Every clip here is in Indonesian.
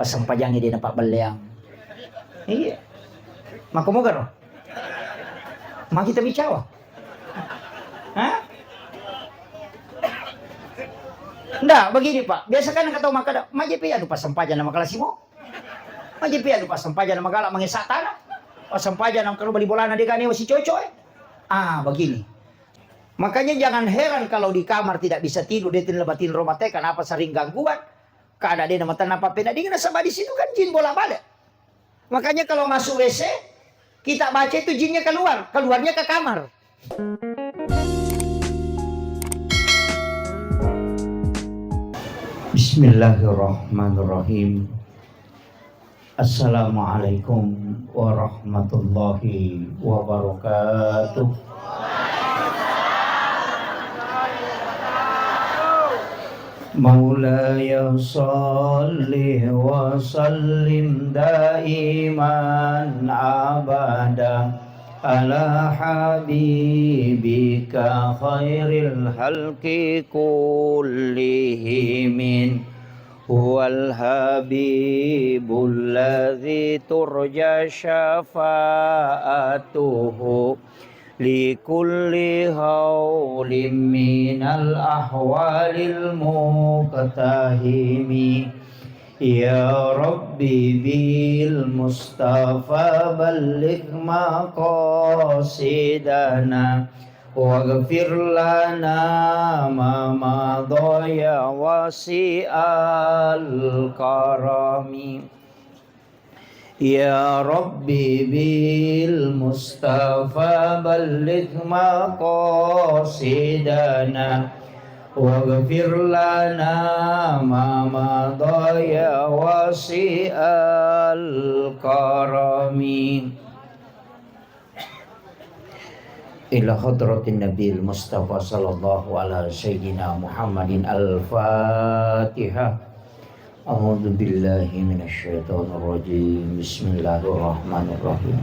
Pasampajangnya din Pak Baleang. Iya. Makumogar. Mak kita bicara. Hah? Nggak, begini Pak. Biasa kan kata maka majepi adu pasampajan nama kalasimo. Majepi adu pasampajan nama galak mangisatana. Pasampajan nama kalau bali bolana dia kan masih cocok. Begini. Makanya jangan heran kalau di kamar tidak bisa tidur, dia tidak batin rumah teh kenapa sering gangguan. Kada dia nama tanah pena dia sama di situ kan jin bola balik. Makanya kalau masuk WC kita baca itu jinnya keluar, keluarnya ke kamar. Bismillahirrahmanirrahim. Assalamualaikum warahmatullahi wabarakatuh. Maulaya salli wa sallim daiman abada ala habibika khairil halqi kullihim huwal habibul ladzi turja syafa'atuhu likulli hawlim minal ahwalil muqtahimi ya rabbi bil mustafa balligh maqasidana waghfir lana ma madaya wasi'al karami ya rabbi bil mustafa balligh maqasidana waghfir lana ma madaya wasi'al karami ila hadratin nabil mustafa sallallahu ala sayyidina Muhammadin al-fatihah. A'udzu billahi minasyaitonir rajim. Bismillahirrahmanirrahim.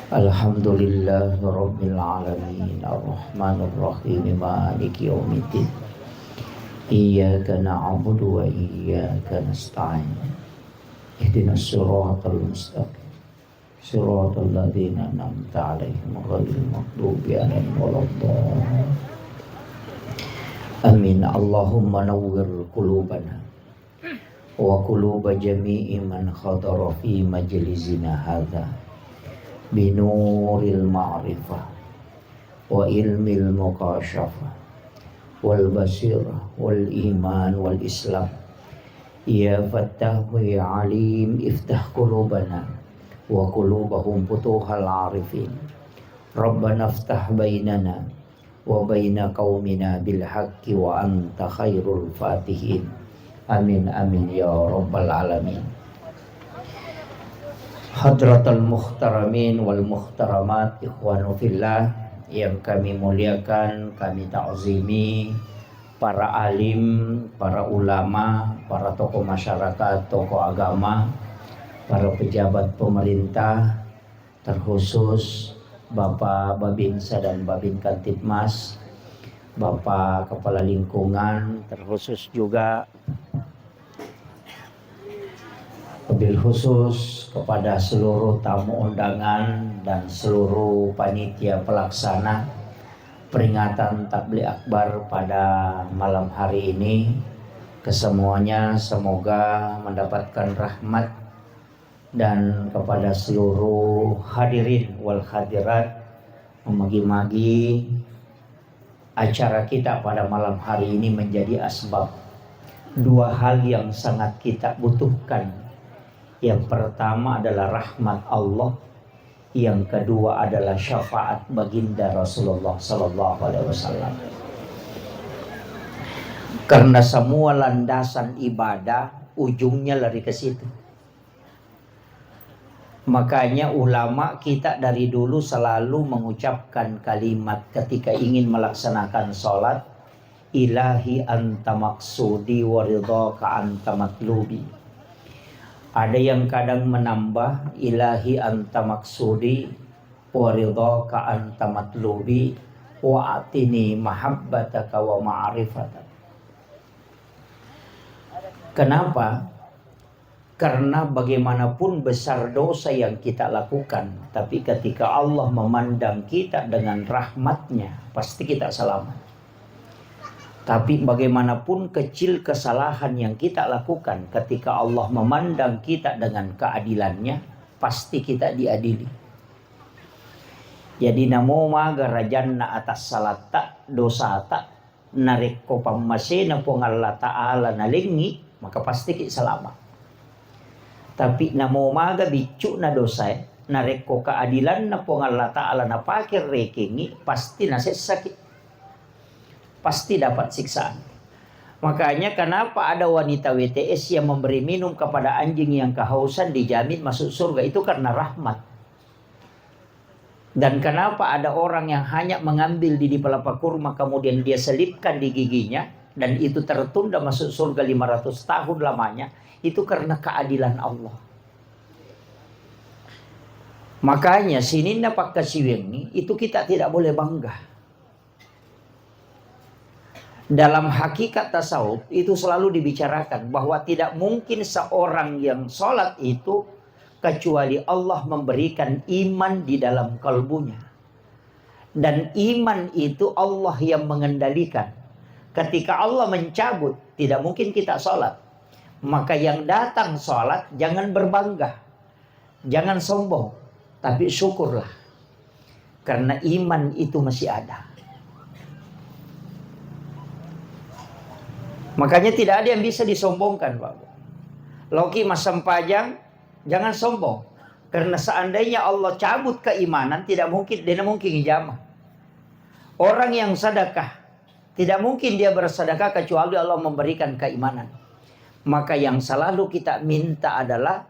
Alhamdulillahi rabbil alamin arrahmanir rahim maliki yaumiddin. Iyyaka na'budu wa iyyaka nasta'in. Ihdinas siratal mustaqim. Siratal ladzina an'amta 'alaihim ghairil maghdubi 'alaihim waladdallin. Amin. Allahumma nawwir qulubana wa quluba jami'i man khadara fi majlisina hadza binuril ma'rifah wa ilmil muqasyafah wal basirah wal iman wal islam ya fattahu ya alim iftah qulubana wa qulubahum futuhal arifin rabbana iftah bainana wa baina qaumina bil haqqi wa anta khairul fatihin. Amin amin ya rabbal alamin. Hadratul muhtaramin wal muhtaramat ikhwanu fillah yang kami muliakan, kami ta'zimi para alim, para ulama, para tokoh masyarakat, tokoh agama, para pejabat pemerintah, terkhusus Bapak Babinsa dan Babin Kantipmas, Bapak Kepala Lingkungan, terkhusus juga wabil khusus kepada seluruh tamu undangan dan seluruh panitia pelaksana peringatan Tabligh Akbar pada malam hari ini. Kesemuanya semoga mendapatkan rahmat, dan kepada seluruh hadirin wal hadirat memagi-magi acara kita pada malam hari ini menjadi asbab dua hal yang sangat kita butuhkan. Yang pertama adalah rahmat Allah, yang kedua adalah syafaat baginda Rasulullah sallallahu alaihi wasallam. Karena semua landasan ibadah ujungnya lari ke situ. Makanya ulama kita dari dulu selalu mengucapkan kalimat ketika ingin melaksanakan sholat, ilahi anta maksudi wa ridhaka anta matlubi. Ada yang kadang menambah ilahi anta maksudi wa ridhaka anta matlubi wa atini mahabbataka wa ma'rifataka. Kenapa? Karena bagaimanapun besar dosa yang kita lakukan, tapi ketika Allah memandang kita dengan rahmatnya, pasti kita selamat. Tapi bagaimanapun kecil kesalahan yang kita lakukan, ketika Allah memandang kita dengan keadilannya, pasti kita diadili. Jadi namo magarajan na atas salata dosa tak narik ko pamasina po Allah Ta'ala nalingi, maka pasti kita selamat. Tapi namo maga bicu na dosa narik ko keadilan na po Allah Ta'ala na pakir rekingi, pasti sakit, pasti dapat siksaan. Makanya kenapa ada wanita WTS yang memberi minum kepada anjing yang kehausan dijamin masuk surga, itu karena rahmat. Dan kenapa ada orang yang hanya mengambil di pelapa kurma kemudian dia selipkan di giginya dan itu tertunda masuk surga 500 tahun lamanya, itu karena keadilan Allah. Makanya sininna pakkasiwengi itu kita tidak boleh bangga. Dalam hakikat tasawuf itu selalu dibicarakan bahwa tidak mungkin seorang yang sholat itu kecuali Allah memberikan iman di dalam kalbunya. Dan iman itu Allah yang mengendalikan. Ketika Allah mencabut, tidak mungkin kita sholat. Maka yang datang sholat jangan berbangga, jangan sombong, tapi syukurlah. Karena iman itu masih ada. Makanya tidak ada yang bisa disombongkan, Pak. Loki masam pajang, jangan sombong. Karena seandainya Allah cabut keimanan, tidak mungkin ijamah. Orang yang sedekah, tidak mungkin dia bersedekah kecuali Allah memberikan keimanan. Maka yang selalu kita minta adalah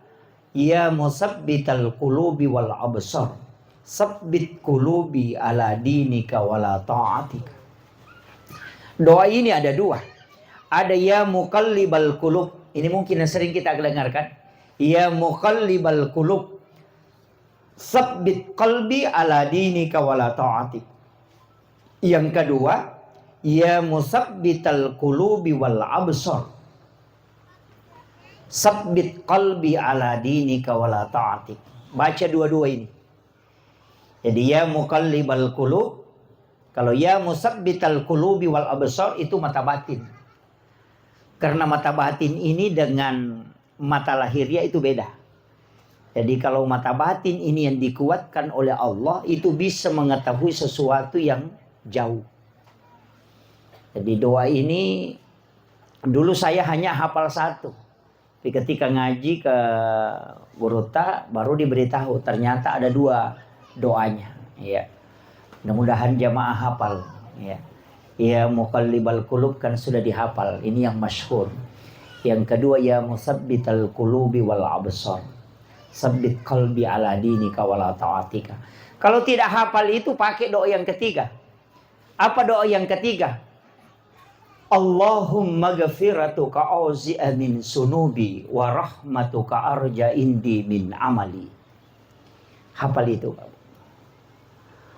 ya musabbital qulubi wal absar, sabbit qulubi ala dinika wala ta'atika. Doa ini ada dua. Ada ya muqallibal qulub. Ini mungkin yang sering kita dengarkan. Ya muqallibal qulub, sabbit qalbi ala dinika wala ta'atik. Yang kedua, ya musabbital qulubi wal absar, sabbit qalbi ala dinika wala ta'atik. Baca dua-dua ini. Jadi ya muqallibal qulub, kalau ya musabbital qulubi wal absar itu mata batin. Karena mata batin ini dengan mata lahiriah itu beda. Jadi kalau mata batin ini yang dikuatkan oleh Allah, itu bisa mengetahui sesuatu yang jauh. Jadi doa ini dulu saya hanya hafal satu. Tapi ketika ngaji ke Buruta baru diberitahu ternyata ada dua doanya. Ya. Mudah-mudahan jamaah hafal. Ya. Ya muqallibal qulub kan sudah dihafal. Ini yang masyhur. Yang kedua ya musabbital qulubi wal absar, sabbit qalbi ala dinika wala ta'atika. Kalau tidak hafal itu pakai doa yang ketiga. Apa doa yang ketiga? Allahumma ghafiratuka auzi'a min sunubi wa rahmatuka arja indi min amali. Hafal itu.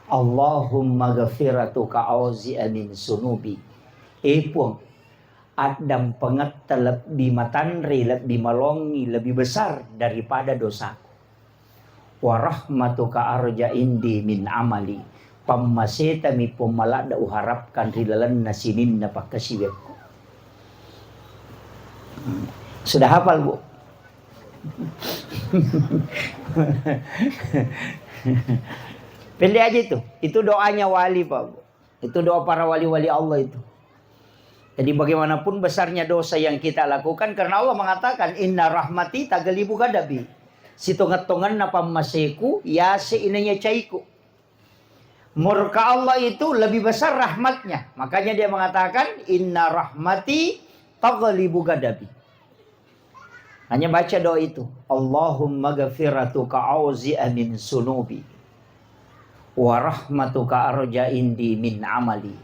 Allahumma ghafiratuka auzi'a min sunubi. Epung Adam pengat lebih matanri, lebih malongi, lebih besar daripada dosaku. Wa rahmatuka arja indi min amali. Pammaseta mi pumalada uharapkan rilalan nasinin na pakasiwekku. Sudah hafal, Bu? Pilih aja itu. Itu doanya wali, Pak. Itu doa para wali-wali Allah itu. Jadi bagaimanapun besarnya dosa yang kita lakukan, karena Allah mengatakan inna rahmati taglibu ghadabi. Situngat-tungan na pamaseku ya seinanya caiku. Murka Allah itu lebih besar rahmatnya. Makanya dia mengatakan inna rahmati taglibu ghadabi. Hanya baca doa itu. Allahumma ghafiratuka auzi'a min sunubi wa rahmatuka arja indi min amali.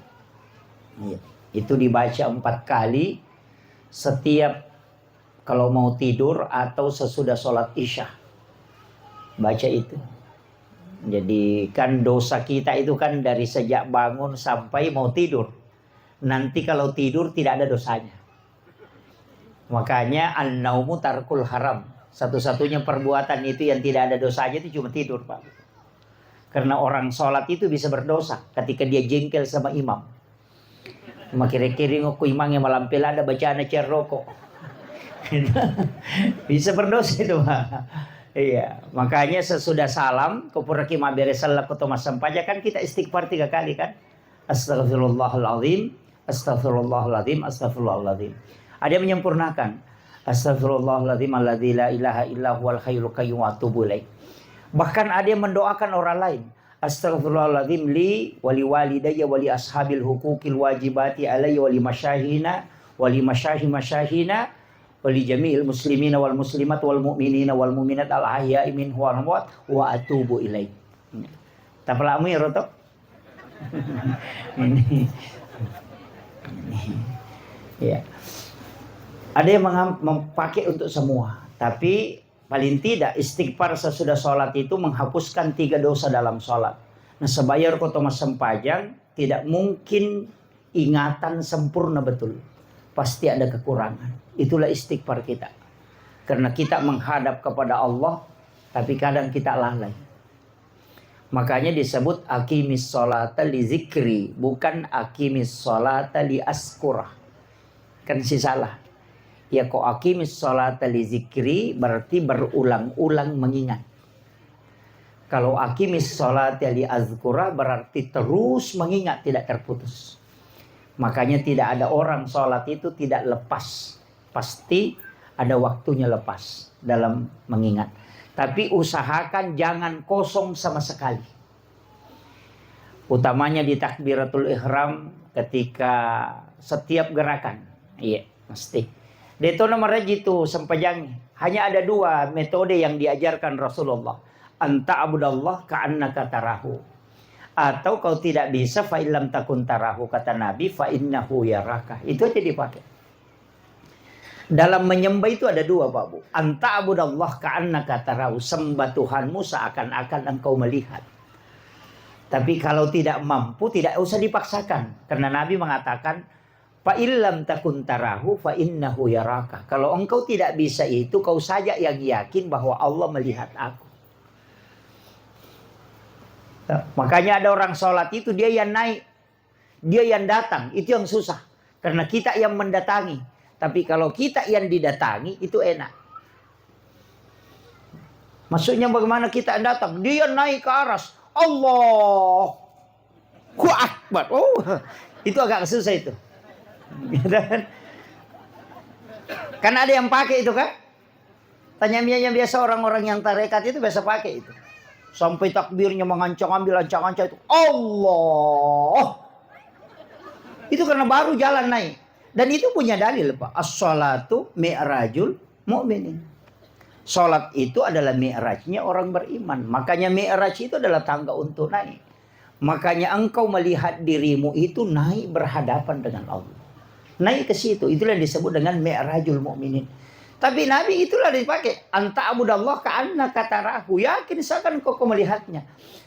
Ya. Itu dibaca 4 kali setiap kalau mau tidur atau sesudah sholat isya. Baca itu. Jadi kan dosa kita itu kan dari sejak bangun sampai mau tidur. Nanti kalau tidur tidak ada dosanya. Makanya an-naumu tarkul haram. Satu-satunya perbuatan itu yang tidak ada dosanya itu cuma tidur, Pak. Karena orang sholat itu bisa berdosa ketika dia jengkel sama imam. Makiri-kiri ku imam yang malampil ada bacaan cer rokok. Bisa berdosa itu, Pak. Iya, makanya sesudah salam kupuraki mabere salak atau sampaja kan kita istighfar 3 kali kan. Astagfirullahaladzim, astagfirullahaladzim, astagfirullahaladzim. Ada yang menyempurnakan. Astagfirullahaladzim alladzi la ilaha illa huwal hayyul qayyum wa atubu ilaih. Bahkan ada yang mendoakan orang lain. Astagfirullahaladzim li wali walidayya wali ashabil hukukil wajibati alayya wali masyahina wali masyahina wali jami'il muslimina wal muslimat wal mu'minina wal mu'minat al ahya'i minhum wal amwat wa atubu ilaih. Tapalamu ya roto? Ini. Ya. Ada yang memakai untuk semua, tapi paling tidak istighfar sesudah sholat itu menghapuskan 3 dosa dalam sholat. Nah, sebayar kota mas sempajang tidak mungkin ingatan sempurna betul. Pasti ada kekurangan. Itulah istighfar kita. Karena kita menghadap kepada Allah, tapi kadang kita lalai. Makanya disebut aqimis sholata li zikri, bukan aqimis sholata li askurah. Kan si salah. Ya kok aqimis sholata li zikri berarti berulang-ulang mengingat. Kalau aqimis sholata li azkurah berarti terus mengingat, tidak terputus. Makanya tidak ada orang sholat itu tidak lepas. Pasti ada waktunya lepas dalam mengingat. Tapi usahakan jangan kosong sama sekali. Utamanya di takbiratul ihram ketika setiap gerakan. Iya, mesti. Itu nomornya gitu sempajang. Hanya ada 2 metode yang diajarkan Rasulullah. Anta abudallah ka'annaka tarahu. Atau kau tidak bisa fa illam takun tarahu, kata Nabi, fa innahu yaraka. Itu aja dipakai. Dalam menyembah itu ada 2, Pak Bu. Anta abudallah ka'annaka tarahu. Sembah Tuhanmu seakan-akan engkau melihat. Tapi kalau tidak mampu, tidak usah dipaksakan. Karena Nabi mengatakan, fa illam takun tarahu fa innahu yaraka. Kalau engkau tidak bisa itu, kau saja yang yakin bahwa Allah melihat aku. Nah, makanya ada orang sholat itu dia yang naik, dia yang datang, itu yang susah. Karena kita yang mendatangi. Tapi kalau kita yang didatangi itu enak. Maksudnya bagaimana kita yang datang? Dia naik ke aras. Allahu Akbar. Oh, itu agak susah itu. Kan ada yang pakai itu kan? Tanya biasa orang-orang yang tarekat itu biasa pakai itu. Sampai takbirnya mengancang-ambil ancang-ancang itu. Allah. Itu karena baru jalan naik. Dan itu punya dalil, Pak. As-sholatu mi'rajul mu'minin. Sholat itu adalah mi'rajnya orang beriman. Makanya mi'raj itu adalah tangga untuk naik. Makanya engkau melihat dirimu itu naik berhadapan dengan Allah. Naik ke situ. Itulah yang disebut dengan mi'rajul mu'minin. Tapi Nabi itulah dipakai. Anta abudallah ka'annaka tarahu. Yakin seakan kau melihatnya.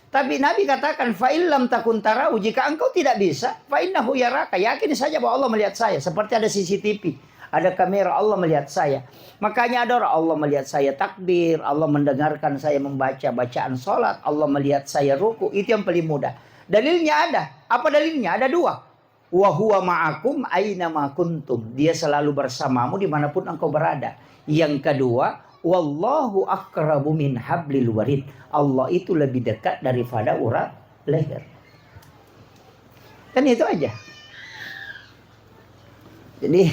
Tapi Nabi katakan, fa illam takun tarahu, jika engkau tidak bisa, fa innahu yaraka. Yakin saja bahwa Allah melihat saya. Seperti ada CCTV, ada kamera, Allah melihat saya. Makanya ada orang, Allah melihat saya takbir, Allah mendengarkan saya membaca bacaan sholat, Allah melihat saya ruku. Itu yang paling mudah. Dalilnya ada. Apa dalilnya? Ada 2. Wa huwa ma'akum aina ma kuntum. Dia selalu bersamamu dimanapun engkau berada. Yang kedua, wallahu aqrabu min hablil warid. Allah itu lebih dekat daripada urat leher. Kan itu aja. Jadi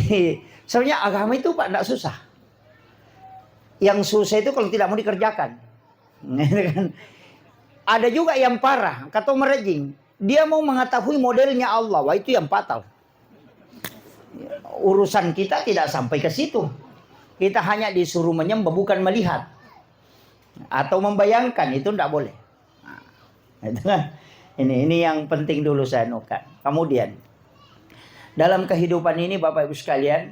sebenarnya agama itu Pak tidak susah. Yang susah itu kalau tidak mau dikerjakan. Ada juga yang parah, kata merejing. Dia mau mengetahui modelnya Allah. Wah, itu yang fatal. Urusan kita tidak sampai ke situ. Kita hanya disuruh menyembah, bukan melihat. Atau membayangkan, itu tidak boleh. Nah, itu kan. Ini yang penting dulu saya nukan. Kemudian, dalam kehidupan ini Bapak Ibu sekalian,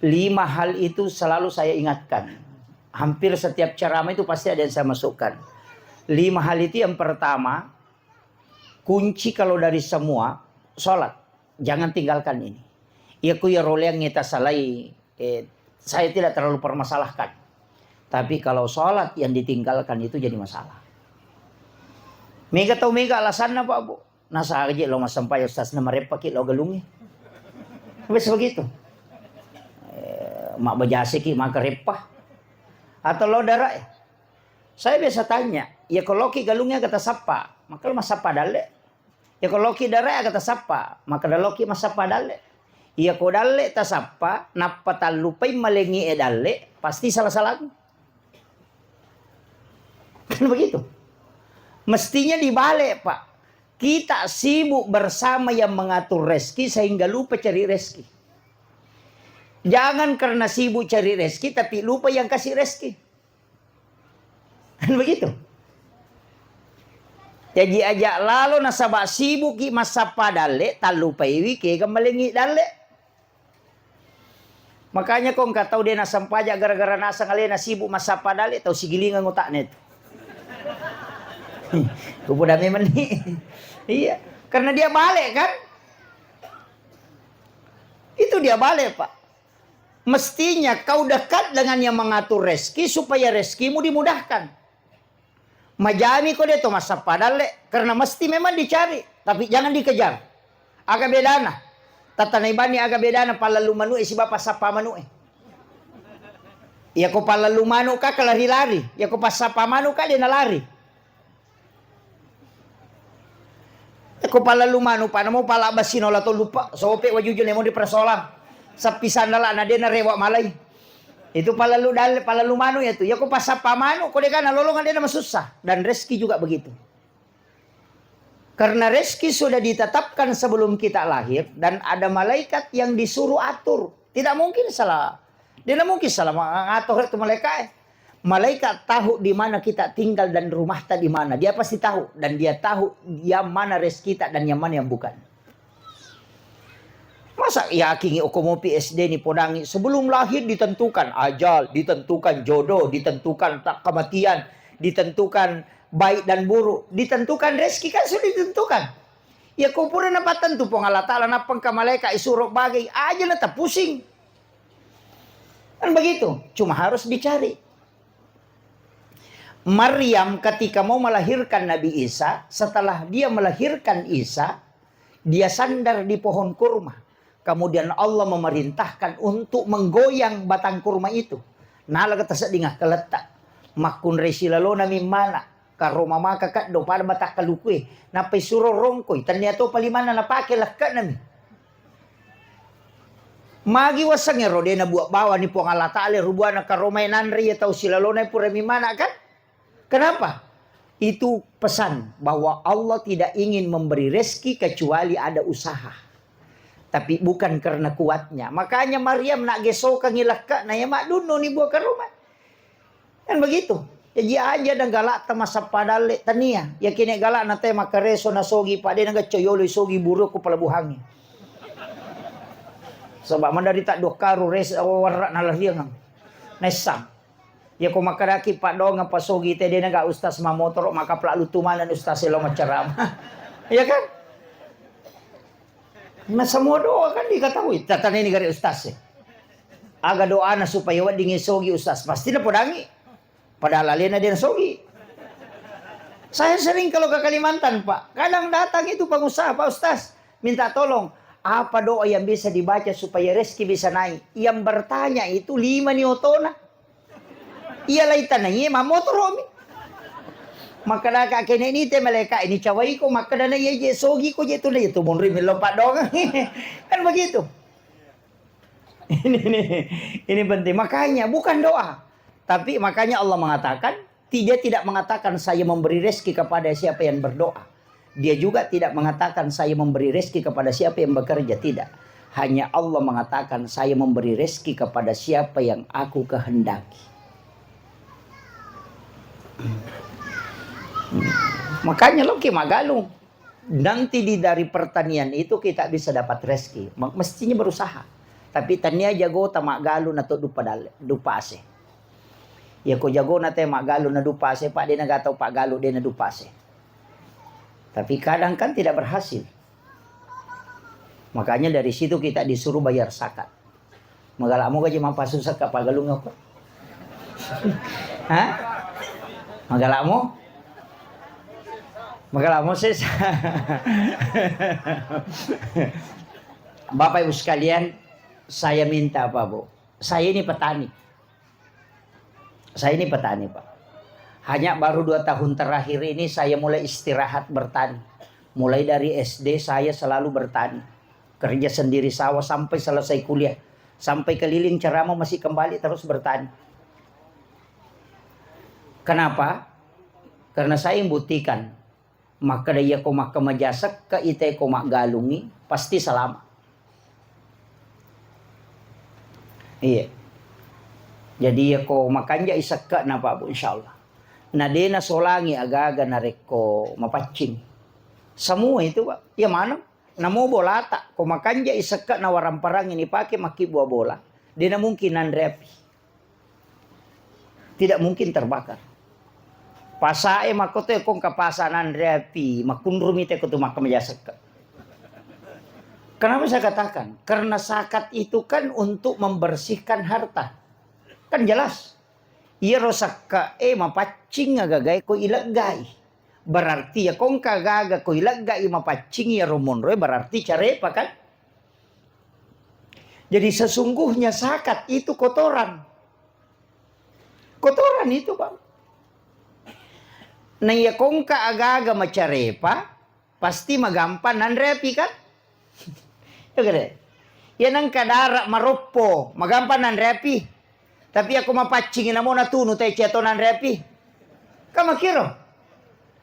5 hal itu selalu saya ingatkan. Hampir setiap ceramah itu pasti ada yang saya masukkan. 5 hal itu yang pertama, kunci kalau dari semua, sholat. Jangan tinggalkan ini. Ya ku ya role yang ngita salai. Saya tidak terlalu permasalahkan. Tapi kalau sholat yang ditinggalkan itu jadi masalah. Mega tahu mega alasannya Pak Bu. Nasa aja lo mas sampai ustaz nama repaki lo galungi. Wes begitu. Mak bajasi ki mak repah. Atau lo darah ya. Saya biasa tanya, ya kalau ki galungnya kata sapa, maka lo mas sapa dale. Ya kalau ki darah kata sapa, maka dalo ki mas sapa dale. Ya ko dale ta sapa, napa talupai malengi dale, pasti salah-salah. Kan begitu. Mestinya dibalik Pak. Kita sibuk bersama yang mengatur rezeki sehingga lupa cari rezeki. Jangan karena sibuk cari rezeki tapi lupa yang kasih rezeki. Kan begitu. Jadi aja lalu nasabak sibuk ki masa padale tak lupa iwi ke kemalingi dale. Makanya kau nggak tahu dia nasam pajak gara-gara nasa kalian sibuk masa padale tahu sigilingan ngotak net. Kupu dami meni. Iya, karena dia balik kan? Itu dia balik Pak. Mestinya kau dekat dengan yang mengatur rezeki supaya rezekimu dimudahkan. Majami kau dia tu masa padale karena mesti memang dicari, tapi jangan dikejar. Agak bedana. Tatanay bani agak bedana palalu manu si bapa sapa manu. Ya ko palalu manu ka kalari-lari, ya ko pasapa manu ka dia nalari. Ko pala lumano pa namo pala basino la to lupa sope wajujo nemo di prasolam sa pisan na na de na rewa malay itu pala ludal pala lumano ya tu ya ko pasapamano ko de kana lolongan de na masusah dan rezeki juga begitu karena rezeki sudah ditetapkan sebelum kita lahir dan ada malaikat yang disuruh atur tidak mungkin salah dia mungkin salah mengatur itu malaikat. Malaikat tahu di mana kita tinggal dan rumah kita di mana. Dia pasti tahu dan dia tahu yang mana rezeki kita dan yang mana yang bukan. Masa yakin okomopi SD ni podangi sebelum lahir ditentukan ajal, ditentukan jodoh, ditentukan kematian, ditentukan baik dan buruk, ditentukan rezeki kan sudah ditentukan. Ya kau pura nampak tentu Allah Ta'ala napang ka malaikat isuruh bagai aja na tak pusing. Kan begitu, cuma harus dicari. Maryam ketika mau melahirkan Nabi Isa, setelah dia melahirkan Isa, dia sandar di pohon kurma. Kemudian Allah memerintahkan untuk menggoyang batang kurma itu. Nala kata sedingah keletak. Makun resilalona mimana. Karoma maka kat do para batak kalukui. Napay suro rongkoy. Tanya to palimana napake lakka nami. Magi wasangnya rode na buat bawa ni puang Allah Ta'ala. Rubuan na karomay nanri atau silalona pura mimana kan. Kenapa? Itu pesan bahwa Allah tidak ingin memberi rezeki kecuali ada usaha. Tapi bukan karena kuatnya. Makanya Maryam nak gesokan ngilaka na ya mak duno ni buah ke rumah. Kan begitu. Jadi aja dan galak ta masa padale tania. Ya kini galak na te makareso na sogi pade nga coyolo sogi buruk ko palabuhangi. Sebab mandari tak dokaru res warra na lahiang. Nesam. Ya ko makaraki pak dong apa sogi te dia naga ustaz mamotor maka pelak lutumanan ustaz lo maceram. Ya kan? Nah semua doa kan diketahui. Tatan ini gari ustaz. Aga doa na supaya wad dingin sogi ustaz. Pasti na podangi. Padahal alena dia sogi. Saya sering kalau ke Kalimantan Pak. Kadang datang itu pengusaha Pak Ustaz. Minta tolong. Apa doa yang bisa dibaca supaya rezeki bisa naik. Yang bertanya itu 5 niotona. Iya laitan na iya mamotor homi. Maka dah kene ini te malaikat ini cawai ko maka dana iya je sogi ko je tu na itu mon rimil lompat dong. Kan begitu. Ini penting. Makanya bukan doa. Tapi makanya Allah mengatakan dia tidak mengatakan saya memberi rezeki kepada siapa yang berdoa. Dia juga tidak mengatakan saya memberi rezeki kepada siapa yang bekerja, tidak. Hanya Allah mengatakan saya memberi rezeki kepada siapa yang aku kehendaki. Makanya lo ki magalung nanti dari pertanian itu kita bisa dapat rezeki mestinya berusaha tapi tania jago ta magalu na to dupa ase ya ko jago na te magalu na dupa ase pak dia naga tahu pak galu dia na dupa ase tapi kadang kan tidak berhasil makanya dari situ kita disuruh bayar zakat magala mo gaji mampasun sa kapagalung ako Hah? Magalamo? Magalamo sis. Bapak Ibu sekalian, saya minta apa Bu? Saya ini petani. Saya ini petani Pak. Hanya baru 2 tahun terakhir ini saya mulai istirahat bertani. Mulai dari SD saya selalu bertani. Kerja sendiri sawah sampai selesai kuliah. Sampai keliling ceramah masih kembali terus bertani. Kenapa? Karena saya membuktikan. Maka daya ko makamajasak ka ite ko magalungi pasti selama. Iya. Jadi ko makanja isakka na pa po insyaallah. Na dena solangi aga-aga na reko mapacing. Semua itu Pak. Ya mana? Namo bolata ko makanja isakka na waramparang ini pakai makibua bola. Dena mungkin nanrepi. Tidak mungkin terbakar. Pasae makote kong kapasanan repi makunrumi te kutu makamajasaka. Kenapa saya katakan? Karena zakat itu kan untuk membersihkan harta. Kan jelas. Iya rosaka mapacing agagay ko ilagay. Berarti ya kong kagaga ko ilagay mapacing ya rumonroy berarti carepa kan? Jadi sesungguhnya zakat itu kotoran. Kotoran itu Bang. Na iya kong kaaga macarepa, pasti magampan nanrepi kan? Yan ang kadara maropo, magampan nanrepi. Tapi ako mapachingin na mo na tuno tayo cheto nanrepi. Kamakiro.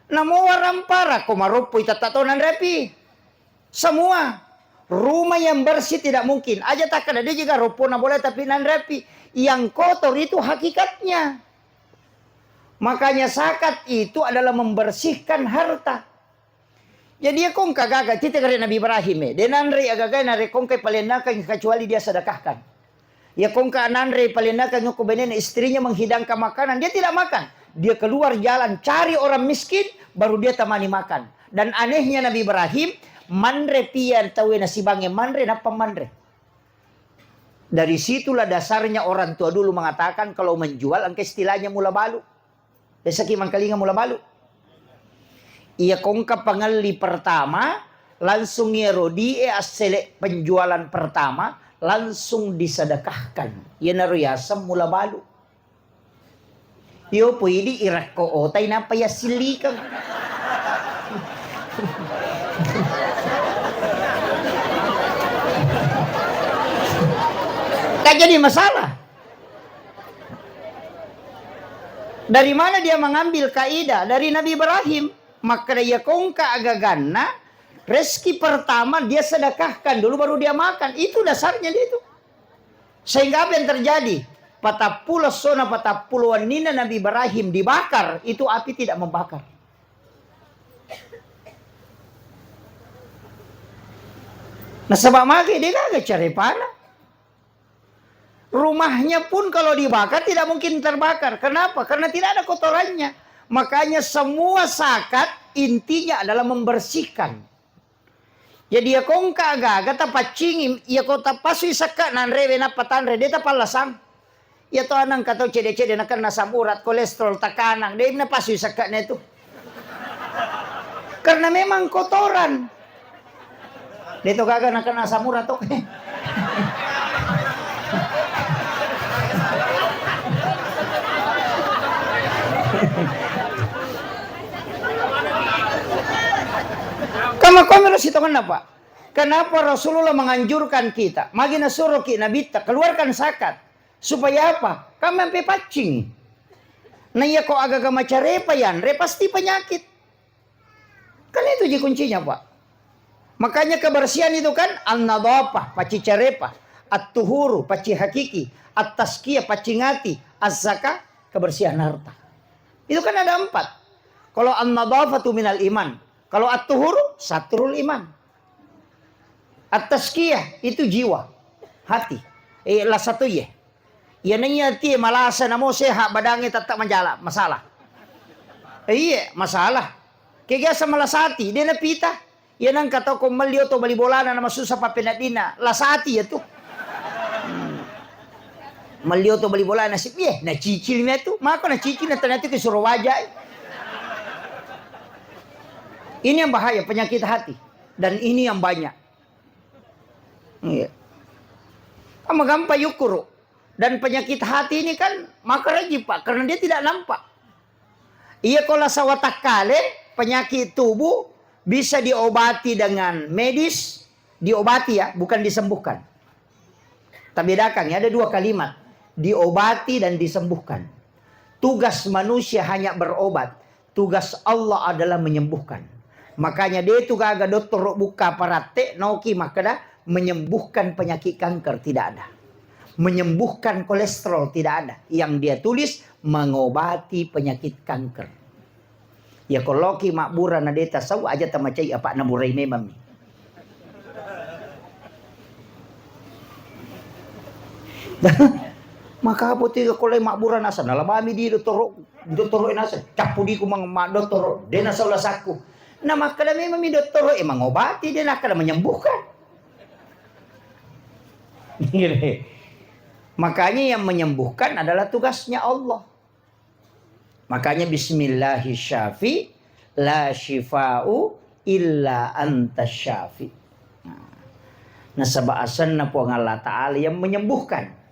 Namuwaram para ko maropo itatato nanrepi. Semua. Rumah yang bersih tidak mungkin. Aja tak ada dia juga ropo na boleh tapi nanrepi. Yang kotor itu hakikatnya. Makanya zakat itu adalah membersihkan harta. Jadi ya kong kagaga, kita kare Nabi Ibrahim denanre agagay na rekong kay palinakang kecuali dia sedekahkan. Ya kong ka nanre palinakang yung kubenen istrinya menghidangkan makanan, dia tidak makan. Dia keluar jalan cari orang miskin, baru dia temani makan. Dan anehnya Nabi Ibrahim, manre pian tahu nasibange manre na pamanre. Dari situlah dasarnya orang tua dulu mengatakan kalau menjual angka istilahnya mula balu. Desa kimang kalinga mula balu. Ia kongka pangali pertama, langsung ngerodi asele penjualan pertama, langsung disedekahkan. Ia naruyasam mula balu. Yo pwede irak ko otay na payasili kang. Kaya jadi masalah. Dari mana dia mengambil kaidah? Dari Nabi Ibrahim. Maka dia kongka agagana. Rezeki pertama dia sedekahkan dulu baru dia makan. Itu dasarnya dia itu. Sehingga apa yang terjadi? Patapuluh sona patapuluhan nina Nabi Ibrahim dibakar. Itu api tidak membakar. Nah sebab maki dia kagak cari panah. Rumahnya pun kalau dibakar tidak mungkin terbakar. Kenapa? Karena tidak ada kotorannya. Makanya semua zakat intinya adalah membersihkan. Jadi ya kong kagak tapacing ya kota pasui saka nanrewe na patanre dia tapalasang. Ya to anang kataw cede-cede na karena asam urat, kolesterol, takanang. Dia na pasui saka na itu. Karena memang kotoran. Dito kagak na karena asam urat oke. Kama itu kenapa? Kenapa Rasulullah menganjurkan kita? Magi nasuruh kita nabita keluarkan zakat. Supaya apa? Kami sampai pacing. Nah ya kok agak macarepa yan, pasti penyakit. Kan itu ji kuncinya Pak. Makanya kebersihan itu kan an-nadhafah, paci carepa, at-tuhuru, paci hakiki, at-tazkiyah, paci ngati, az-zakah, kebersihan harta. Itu kan ada 4. Kalau an-nadhafatu minal iman. Kalau at-tuhuru, satrul iman. At-tazkiyah, itu jiwa. Hati. Lah satu ya. Ya nanya ti malasa namo seha badangi tetap menjala. Masalah. Iya, masalah. Kaya sa malasati, dia napita. Yan ang kataw kung maliyo to balibolana na masusa pa pinadina. Lasati ya to. Melio tu beli bola nasib na cicilnya tu. Maka na cicil na ternyata ke suruh wajah. Ini yang bahaya penyakit hati dan ini yang banyak. Iya. Ama gampang yukuru. Dan penyakit hati ini kan maka rajin Pak karena dia tidak nampak. Iya kalau sawatakale penyakit tubuh bisa diobati dengan medis, diobati ya, bukan disembuhkan. Tak bedakan ya, ada dua kalimat. Diobati dan disembuhkan. Tugas manusia hanya berobat. Tugas Allah adalah menyembuhkan. Makanya dia itu kagak dokter buka parate nauki makada menyembuhkan penyakit kanker tidak ada. Menyembuhkan kolesterol tidak ada. Yang dia tulis mengobati penyakit kanker. Ya kalau ki makbura nadeta saw aja tamacai apa naburai memang. Maka apa tiga kolai makbura nasa nalabami di doktor nasa capu di kumang doktor dia nasa ulas aku. Nah maka memang doktor emang ngobati dia nak menyembuhkan. Makanya yang menyembuhkan adalah tugasnya Allah. Makanya bismillahirrahmanirrahim la syifa'u illa anta syafi. Nah sebaasan na po Allah Ta'ala yang menyembuhkan.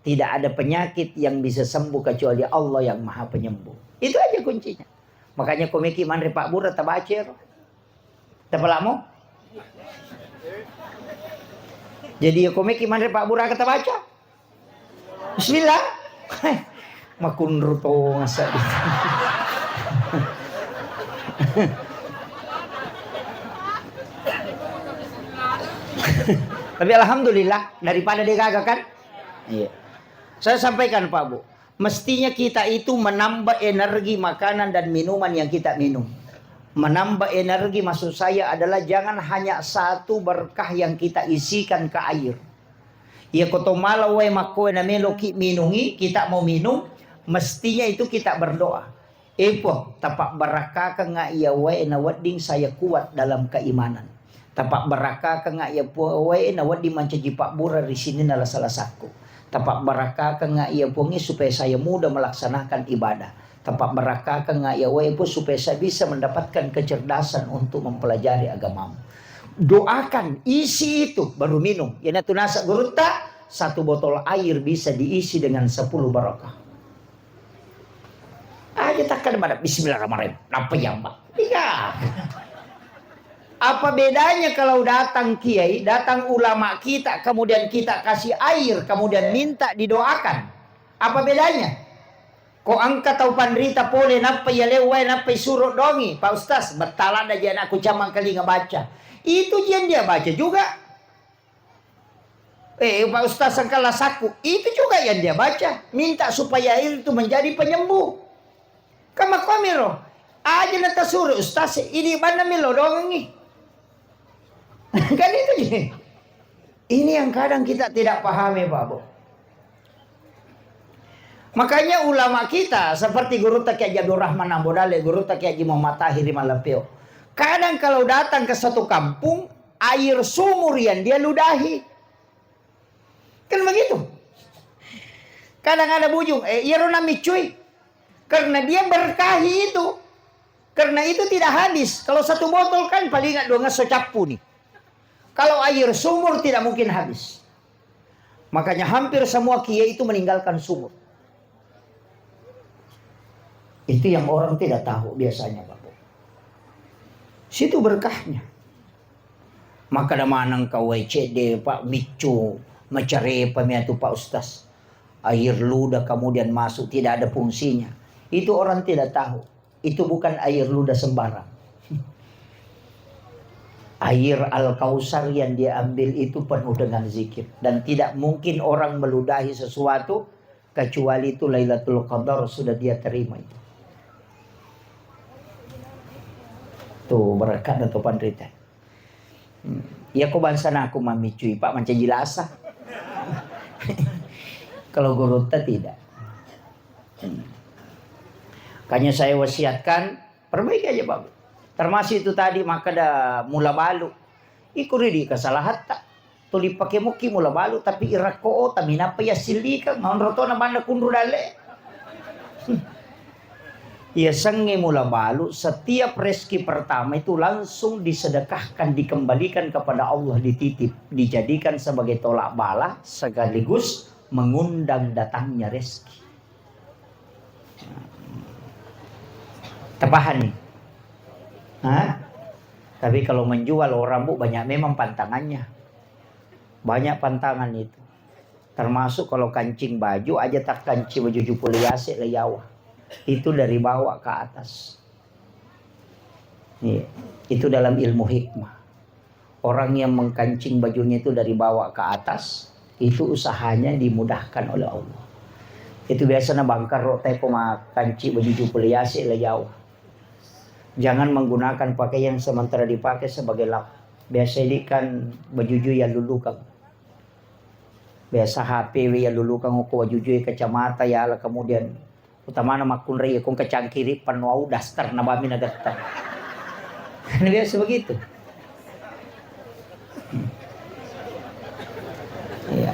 Tidak ada penyakit yang bisa sembuh kecuali Allah yang maha penyembuh. Itu aja kuncinya. Makanya komiki manri Pak Bura tabacer. Tapalamo? Jadi komiki manri Pak Bura kata baca. Bismillah. Makunro to ngasa dito. Tapi alhamdulillah daripada dia gagal kan? Iya. Saya sampaikan Pak Bu, mestinya kita itu menambah energi makanan dan minuman yang kita minum. Menambah energi maksud saya adalah jangan hanya satu berkah yang kita isikan ke air. Ya koto malawe makoe na meloki minungi, kita mau minum, mestinya itu kita berdoa. Epo tapak barakah ka nga iya wae na wading saya kuat dalam keimanan. Tapak barakah ka nga iya wae na wading mancaji Pak Bura di sini nala salah saku. Tapak barakah ka nga iya pungi supaya saya mudah melaksanakan ibadah. Tapak barakah ka nga iya wae po supaya saya bisa mendapatkan kecerdasan untuk mempelajari agamamu. Doakan, isi itu baru minum. Ya natu nasa guruta, satu botol air bisa diisi dengan 10 barakah. Aja takkan pada bismillahirrahmanirrahim. Apa ya Mbak? Iya. Apa bedanya kalau datang kiai, datang ulama kita, kemudian kita kasih air, kemudian minta didoakan? Apa bedanya? Kok angkat tau pandrita pole napa ya lewai napa suruh dongi, Pak Ustaz, betalan aja aku camang kali ngebaca. Itu dia baca juga. Pak Ustaz sangkala saku, itu juga yang dia baca. Minta supaya air itu menjadi penyembuh. Kama komiro, aja nata suruh Ustaz, ini mana milo dongi. Kan itu je. Ini yang kadang kita tidak pahami Pak Bu. Makanya ulama kita seperti Guru Taki Haji Abdul Rahman Ambodale, Guru Taki Haji Muhammad Tahir Malapeo. Kadang kalau datang ke satu kampung, air sumur yang dia ludahi. Kan begitu. Kadang ada bujung, iya nami cuy. Karena dia berkahi itu. Karena itu tidak habis. Kalau satu botol kan paling nggak 2 ngaso capu nih. Kalau air sumur tidak mungkin habis. Makanya hampir semua kiai itu meninggalkan sumur. Itu yang orang tidak tahu biasanya Pak. Situ berkahnya. Maka ada manang kau WCD Pak Micu mencari pemiatu Pak Ustaz. Air ludah kemudian masuk tidak ada fungsinya. Itu orang tidak tahu. Itu bukan air ludah sembarang. Air Al-Kausar yang dia ambil itu penuh dengan zikir. Dan tidak mungkin orang meludahi sesuatu kecuali itu Lailatul Qadar sudah dia terima itu. Tuh berkat atau pandrita. Ya kok bangsa aku mamicui Pak macam jelasa. Kalau Guruta tidak. Makanya saya wasiatkan perbaiki aja Pak. Termasuk itu tadi maka ada mula balu. Ikuri di kesalahan tak. tuli pake muki mula balu tapi irako taminapa ya silika ngonroto na banda kundu dale. Ya sange mula balu setiap rezeki pertama itu langsung disedekahkan, dikembalikan kepada Allah, dititip, dijadikan sebagai tolak bala sekaligus mengundang datangnya rezeki. Tepahan nih. Hah? Tapi kalau menjual orang bu banyak memang pantangannya. Banyak pantangan itu. Termasuk kalau kancing baju aja tak kancing baju jupuliase leyawa. Itu dari bawah ke atas. Nih, itu dalam ilmu hikmah. Orang yang mengkancing bajunya itu dari bawah ke atas, itu usahanya dimudahkan oleh Allah. Itu biasanya bangkar rote koma kancing baju jupuliase leyawa. Jangan menggunakan pakaian sementara dipakai sebagai lap. Biasa ini kan bajuju ya lulukan. Biasa HP ya lulukan ko bajuju kacamata ya lah kemudian utama nama kunri kung kacangkiri panwau dastar na bami na dastar. Biasa begitu. Ya.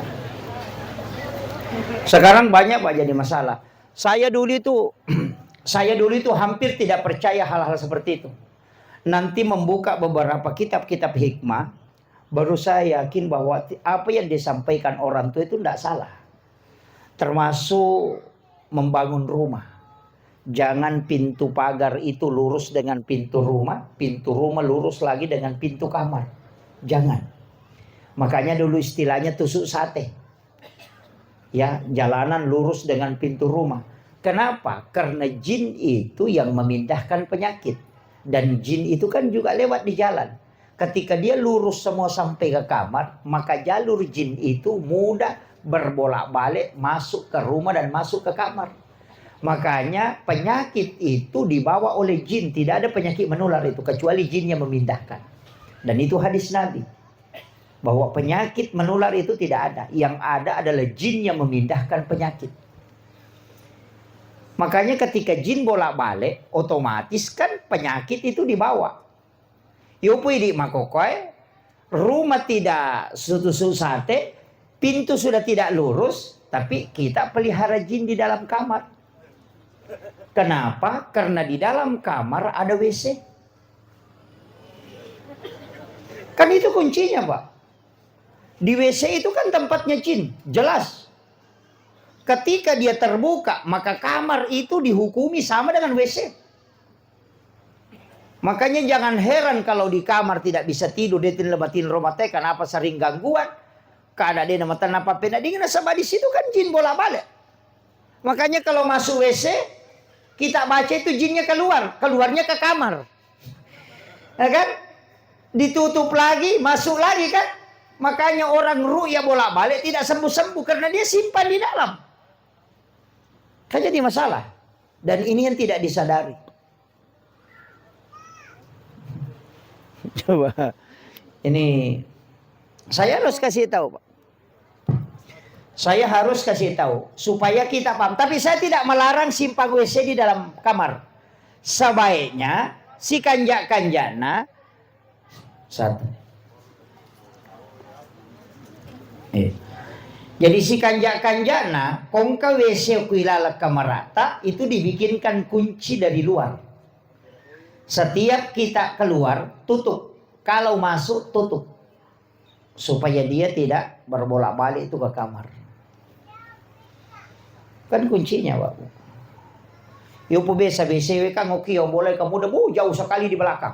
Sekarang banyak Pak jadi masalah. Saya dulu itu hampir tidak percaya hal-hal seperti itu. Nanti membuka beberapa kitab-kitab hikmah, baru saya yakin bahwa apa yang disampaikan orang tua itu tidak salah. Termasuk membangun rumah. Jangan pintu pagar itu lurus dengan pintu rumah lurus lagi dengan pintu kamar. Jangan. Makanya dulu istilahnya tusuk sate. Ya, jalanan lurus dengan pintu rumah. Kenapa? Karena jin itu yang memindahkan penyakit. Dan jin itu kan juga lewat di jalan. Ketika dia lurus semua sampai ke kamar, maka jalur jin itu mudah berbolak-balik masuk ke rumah dan masuk ke kamar. Makanya penyakit itu dibawa oleh jin. Tidak ada penyakit menular itu kecuali jin yang memindahkan. Dan itu hadis Nabi. Bahwa penyakit menular itu tidak ada. Yang ada adalah jin yang memindahkan penyakit. Makanya ketika jin bolak-balik, otomatis kan penyakit itu dibawa. Yopui di makokoy, rumah tidak susu sate, pintu sudah tidak lurus, tapi kita pelihara jin di dalam kamar. Kenapa? Karena di dalam kamar ada WC. Kan itu kuncinya Pak. Di WC itu kan tempatnya jin, jelas. Ketika dia terbuka, maka kamar itu dihukumi sama dengan WC. Makanya jangan heran kalau di kamar tidak bisa tidur, dia tidak lebatin rumah teh, kenapa sering gangguan. Kada dia nama tanapa pena dingin sama di situ kan jin bola balik. Makanya kalau masuk WC, kita baca itu jinnya keluar, keluarnya ke kamar. Ya kan? Ditutup lagi, masuk lagi kan? Makanya orang ru'ya bola balik tidak sembuh-sembuh karena dia simpan di dalam. Kan jadi masalah. Dan ini yang tidak disadari. Coba. Ini. Saya harus kasih tahu Pak. Saya harus kasih tahu. Supaya kita paham. Tapi saya tidak melarang simpang WC di dalam kamar. Sebaiknya. Si kanjak-kanjana. Satu. Jadi si kanjak-kanjana, kongka WC kuilala kamarata, itu dibikinkan kunci dari luar. Setiap kita keluar, tutup. Kalau masuk, tutup. Supaya dia tidak berbolak-balik itu ke kamar. Kan kuncinya, Pak. Yo po besa BCW kan oke, yang boleh kamu udah jauh sekali di belakang.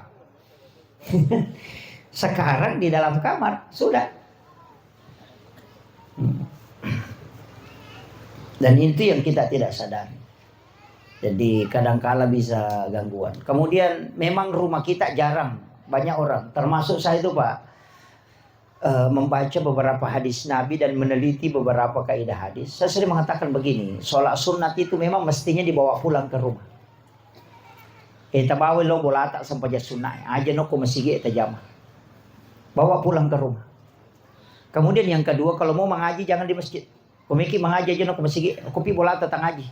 Sekarang di dalam kamar, sudah. Dan itu yang kita tidak sadari. Jadi kadangkala bisa gangguan. Kemudian memang rumah kita jarang banyak orang. Termasuk saya itu Pak. Membaca beberapa hadis Nabi dan meneliti beberapa kaidah hadis. Saya sering mengatakan begini. Sholat sunat itu memang mestinya dibawa pulang ke rumah. Tabawi lo bola tak sampai sunat. Aja no ko masigi jama. Bawa pulang ke rumah. Kemudian yang kedua, kalau mau mengaji jangan di masjid. Kumiki mengaji aja no kumasigi, kopi bola tentang ngaji.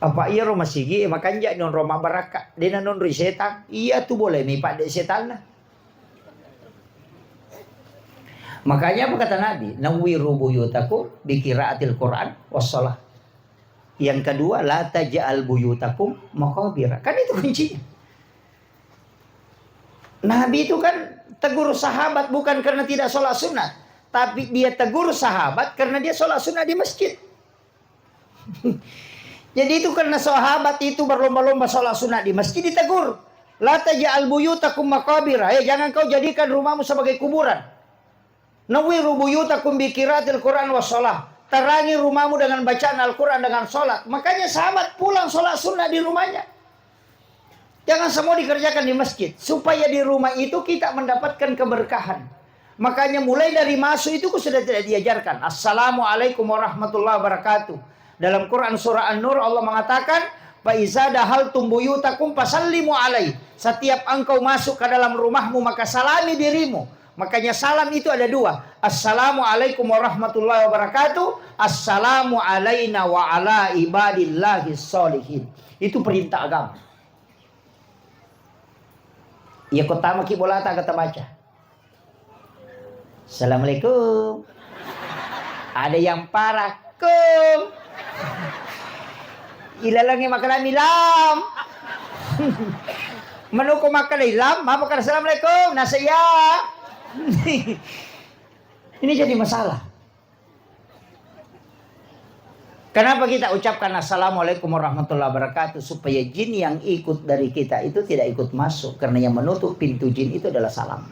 Apa iya rumah sigi makanya non Roma baraka, dia non setan. Iya tuh boleh mi pak de setan lah. Makanya apa kata Nabi? Nawwiru buyutakum biqiraatil Quran wassalah. Yang kedua, la taj'al buyutakum maqabira. Kan itu kuncinya. Nabi itu kan tegur sahabat bukan karena tidak sholat sunat, tapi dia tegur sahabat karena dia sholat sunat di masjid. Jadi itu karena sahabat itu berlomba-lomba sholat sunat di masjid ditegur. La taj'al buyutakum maqabira. Jangan kau jadikan rumahmu sebagai kuburan. Nawwiru buyutakum biqiraatil Quran wassalah. Terangi rumahmu dengan bacaan Al-Quran, dengan sholat. Makanya sahabat pulang sholat sunnah di rumahnya. Jangan semua dikerjakan di masjid. Supaya di rumah itu kita mendapatkan keberkahan. Makanya mulai dari masuk itu sudah tidak diajarkan. Assalamualaikum warahmatullahi wabarakatuh. Dalam Quran surah An-Nur Allah mengatakan, Faiza dahaltum buyutakum fasallimu alaihi. Setiap engkau masuk ke dalam rumahmu maka salami dirimu. Makanya salam itu ada dua. Assalamualaikum warahmatullahi wabarakatuh. Assalamu alaina wa ala ibadillahi sholihin. Itu perintah agama. Ya pertama kibolata kata baca. Assalamualaikum. Ada yang parah. Kum. Ilalangi makalami lam. Menuku makalami lam. Maafkan assalamualaikum. Nasaya. Ini jadi masalah. Kenapa kita ucapkan assalamualaikum warahmatullahi wabarakatuh? Supaya jin yang ikut dari kita itu tidak ikut masuk. Karena yang menutup pintu jin itu adalah salam.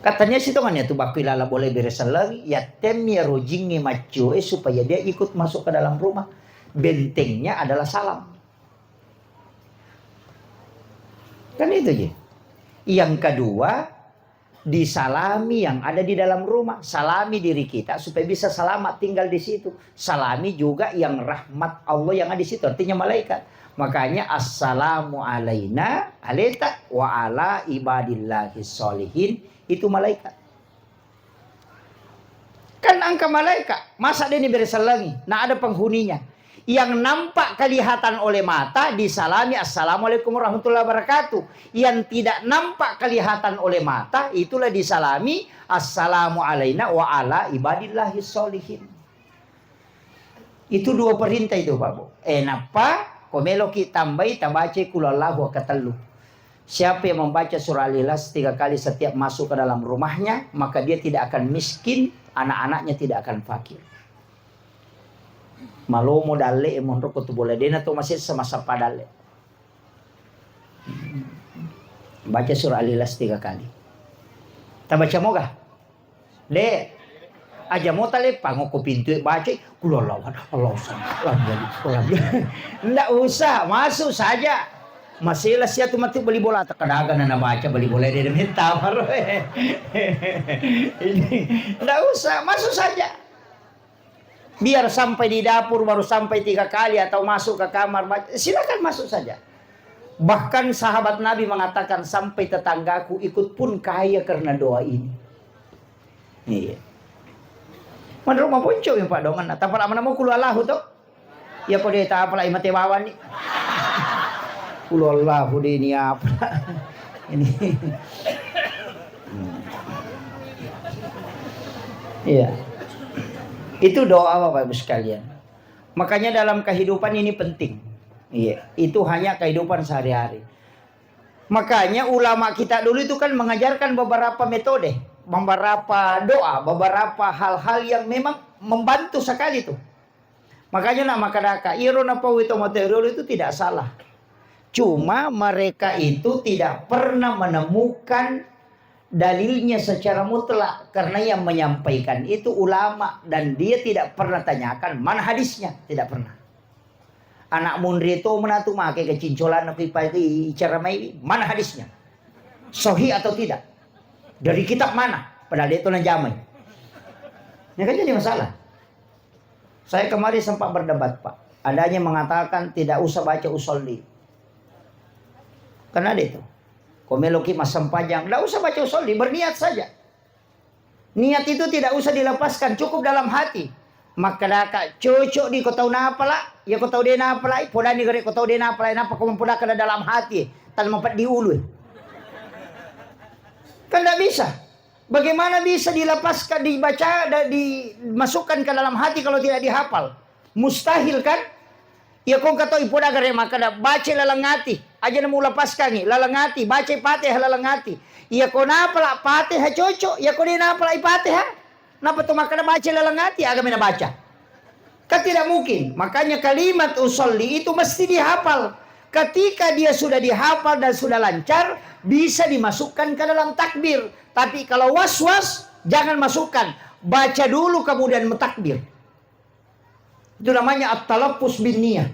Katanya situ kan ya tuh bakilala boleh beresan lagi. Ya temnya rojingi macu supaya dia ikut masuk ke dalam rumah. Bentengnya adalah salam. Kan itu aja. Yang kedua, disalami yang ada di dalam rumah. Salami diri kita supaya bisa selamat tinggal di situ. Salami juga yang rahmat Allah yang ada di situ. Artinya malaikat. Makanya assalamu alaina alaita wa ala ibadillahi sholihin. Itu malaikat. Kan angka malaikat. Masa dia ini beresan lagi. Nah ada penghuninya. Yang nampak kelihatan oleh mata disalami assalamualaikum warahmatullahi wabarakatuh. Yang tidak nampak kelihatan oleh mata itulah disalami assalamu alaina wa ala ibadillahi sholihin. Itu dua perintah itu Pak Bu. Enapa komelo kita tambai tabace kulallahu katalu. Siapa yang membaca surah Al-Ikhlas 3 kali setiap masuk ke dalam rumahnya, maka dia tidak akan miskin, anak-anaknya tidak akan fakir. Malo mo dale mon roko tu boleh dena to masih sama-sama padale. Baca surah Al-Ikhlas 3 kali. Ta baca mo ga? De aja mo tale pangoko pintu baca kulalawan Allah Ndak usah, masuk saja. Masilah siya tumati beli bola tak kadagan na baca beli bola dia minta baru. Ndak usah, masuk saja. Biar sampai di dapur baru sampai 3 kali atau masuk ke kamar, silakan masuk saja. Bahkan sahabat Nabi mengatakan sampai tetanggaku ikut pun kaya karena doa ini. Iya. Menurut mau punco yang Pak Dongan, tapi lama mau kulualahu tuh. Ya pada tak apa lah imate bawan ni. Kulualahu di ini apa? Ini. Iya. Itu doa Bapak Ibu sekalian. Makanya dalam kehidupan ini penting. Iya, itu hanya kehidupan sehari-hari. Makanya ulama kita dulu itu kan mengajarkan beberapa metode, beberapa doa, beberapa hal-hal yang memang membantu sekali tuh. Makanya nama kadaka irona pawito material itu tidak salah. Cuma mereka itu tidak pernah menemukan dalilnya secara mutlak karena yang menyampaikan itu ulama dan dia tidak pernah tanyakan mana hadisnya, tidak pernah. Anak mundri itu menatu make kecincolan pipa itu cara mai mana hadisnya? Sahih atau tidak? Dari kitab mana? Padahal dia itu najamai. Ini kan jadi masalah. Saya kemarin sempat berdebat Pak. Adanya mengatakan tidak usah baca usolli. Karena ada itu. Komeloki masam panjang, tidak usah baca usolli, berniat saja. Niat itu tidak usah dilepaskan, cukup dalam hati. Maka dah cocok di kau tahu napa lah, ya kau tahu dia napa lah, podani gere kau tahu dia napa lah, napa kau mempudak ke dalam hati, tan mempat di ulu. Kan tidak bisa. Bagaimana bisa dilepaskan, dibaca, dan dimasukkan ke dalam hati kalau tidak dihafal? Mustahil kan? Ya kau kata ibu agar maka baca lalangati. Aja namu lepaskan ni lalangati. Baca Fatihah lalangati. Ya kau napa lah Fatihah cocok. Ya kau ni napa lah Fatihah. Napa tu maka baca lalangati agak mina baca. Kan tidak mungkin. Makanya kalimat usolli itu mesti dihafal. Ketika dia sudah dihafal dan sudah lancar, bisa dimasukkan ke dalam takbir. Tapi kalau was-was, jangan masukkan. Baca dulu kemudian mentakbir. Itu namanya at-talaffuz bin niyah.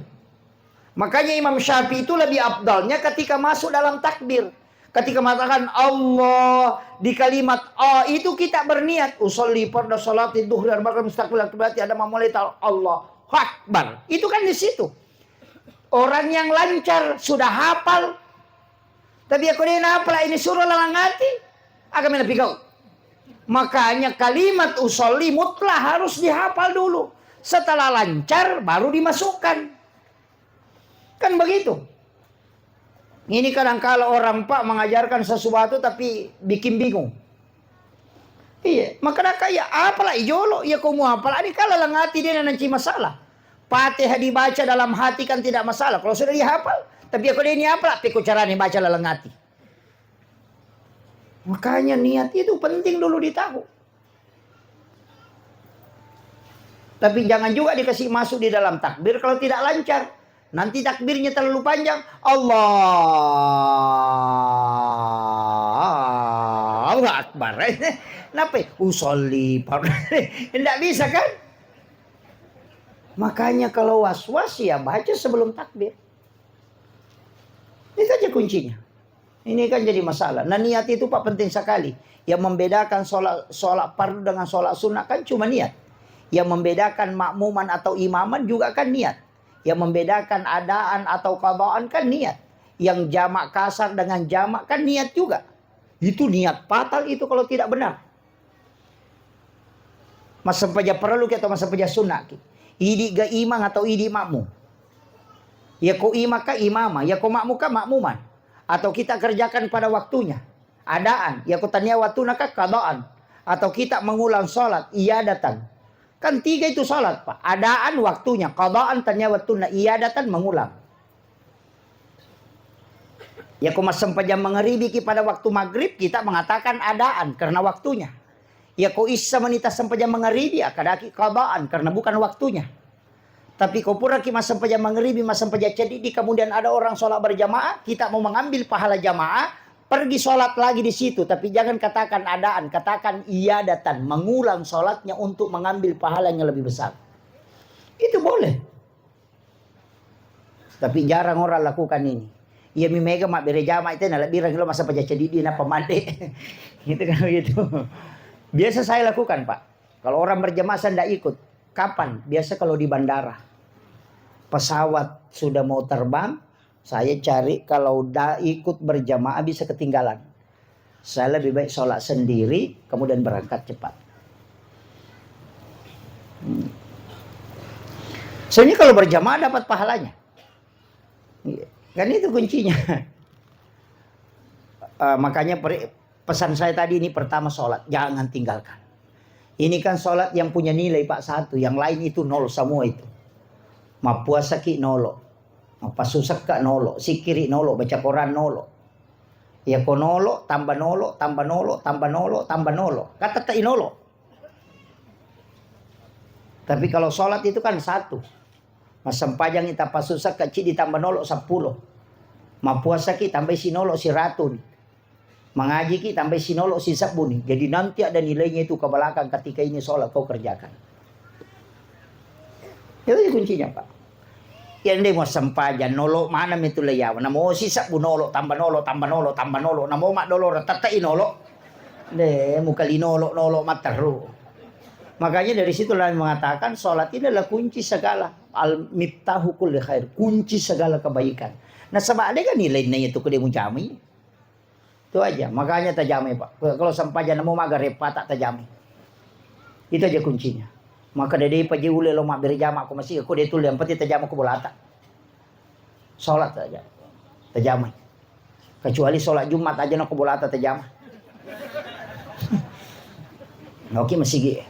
Makanya Imam Syafi'i itu lebih afdalnya ketika masuk dalam takbir. Ketika mengatakan Allah di kalimat A itu kita berniat usolli farda salati dhuhri arba'an mustaqbil berarti ada memulai Allah Akbar. Itu kan di situ. Orang yang lancar sudah hafal. Tapi aku ini apa ini surah lalangati agak lebih kau. Makanya kalimat usolli mutlak harus dihafal dulu. Setelah lancar baru dimasukkan. Kan begitu. Ini kadang-kala orang Pak mengajarkan sesuatu tapi bikin bingung. Iya, maka kayak apalah ijolo ya kamu apalah ini kalau langati dia nanti masalah. Fatihah dibaca dalam hati kan tidak masalah kalau sudah dihafal. Tapi aku ini apalah pikir cara nih baca dalam hati. Makanya niat itu penting dulu ditahu. Tapi jangan juga dikasih masuk di dalam takbir kalau tidak lancar. Nanti takbirnya terlalu panjang. Allahu Akbar. Kenapa? Usolli. Tidak bisa kan? Makanya kalau was-was ya baca sebelum takbir. Itu aja kuncinya. Ini kan jadi masalah. Nah niat itu Pak penting sekali. Yang membedakan sholat fardu dengan sholat sunnah kan cuma niat. Yang membedakan makmuman atau imaman juga kan niat. Yang membedakan adaan atau qadaan kan niat. Yang jamak kasar dengan jamak kan niat juga. Itu niat fatal itu kalau tidak benar. Masa sampaja perlu atau masa sampaja sunnah. Idi ga imam atau idi makmum. Ya ko imam ka imama, ya ko makmum ka makmuman. Atau kita kerjakan pada waktunya. Adaan, ya ko tanya watuna ka qadaan. Atau kita mengulang sholat, iyadatan. Kan 3 itu salat Pak. Adaan waktunya. Qadaan tanya waktuna. Iyadatan mengulang. Ya kumas sampaja mengeribi pada waktu maghrib. Kita mengatakan adaan. Karena waktunya. Ya ku isa manita sampaja mengeribi. Kadaki qadaan. Karena bukan waktunya. Tapi kau pura mas sampaja mengeribi. Mas sampaja cedidi. Kemudian ada orang sholat berjamaah. Kita mau mengambil pahala jamaah. Pergi sholat lagi di situ, tapi jangan katakan adaan, katakan iyadatan, mengulang sholatnya untuk mengambil pahala yang lebih besar. Itu boleh. Tapi jarang orang lakukan ini. Ia mimega mak berjamaah itu nak birang lo masa paja cedidi na pemande. Gitu kan begitu. Biasa saya lakukan Pak. Kalau orang berjamaah saya tidak ikut. Kapan? Biasa kalau di bandara. Pesawat sudah mau terbang. Saya cari kalau ikut berjamaah bisa ketinggalan. Saya lebih baik sholat sendiri kemudian berangkat cepat. Soalnya kalau berjamaah dapat pahalanya. Kan itu kuncinya. Makanya pesan saya tadi ini pertama sholat. Jangan tinggalkan. Ini kan sholat yang punya nilai Pak 1. Yang lain itu 0 semua itu. Ma puasa ki 0. Apa susah kak nolo, sikiri nolo, baca Quran nolo. Ya ko nolo, tambah nolo, tambah nolo, tambah nolo, tambah nolo. Kata tak nolo. Tapi kalau sholat itu kan 1. Mas sempajang kita pas susah kecil ditambah nolo 10. Ma puasa ki tambah si nolo si ratun. Mengaji ki tambah si nolo si sabun. Jadi nanti ada nilainya itu ke belakang ketika ini sholat kau kerjakan. Itu kuncinya Pak. Yang dia mau sempajan nolo mana itu leyaw. Namo sisa bu nolo tambah nolo tambah nolo tambah nolo. Namo mak dolor tatai nolo. Deh muka li nolo nolo materu. Makanya dari situ lah mengatakan sholat ini adalah kunci segala al miftahu kulli khair, kunci segala kebaikan. Nah sebab ada kan nilainya itu ke dia mujami. Itu aja. Makanya tajami Pak. Kalau sempajan namo maga repat tak tajami. Itu aja kuncinya. Maka dari pagi ule lo mak berjamaah aku masih aku dia tu yang penting tajam aku bolata. Salat saja. Tajam. Kecuali salat Jumat aja aku bolata tajam. Oke masih gitu.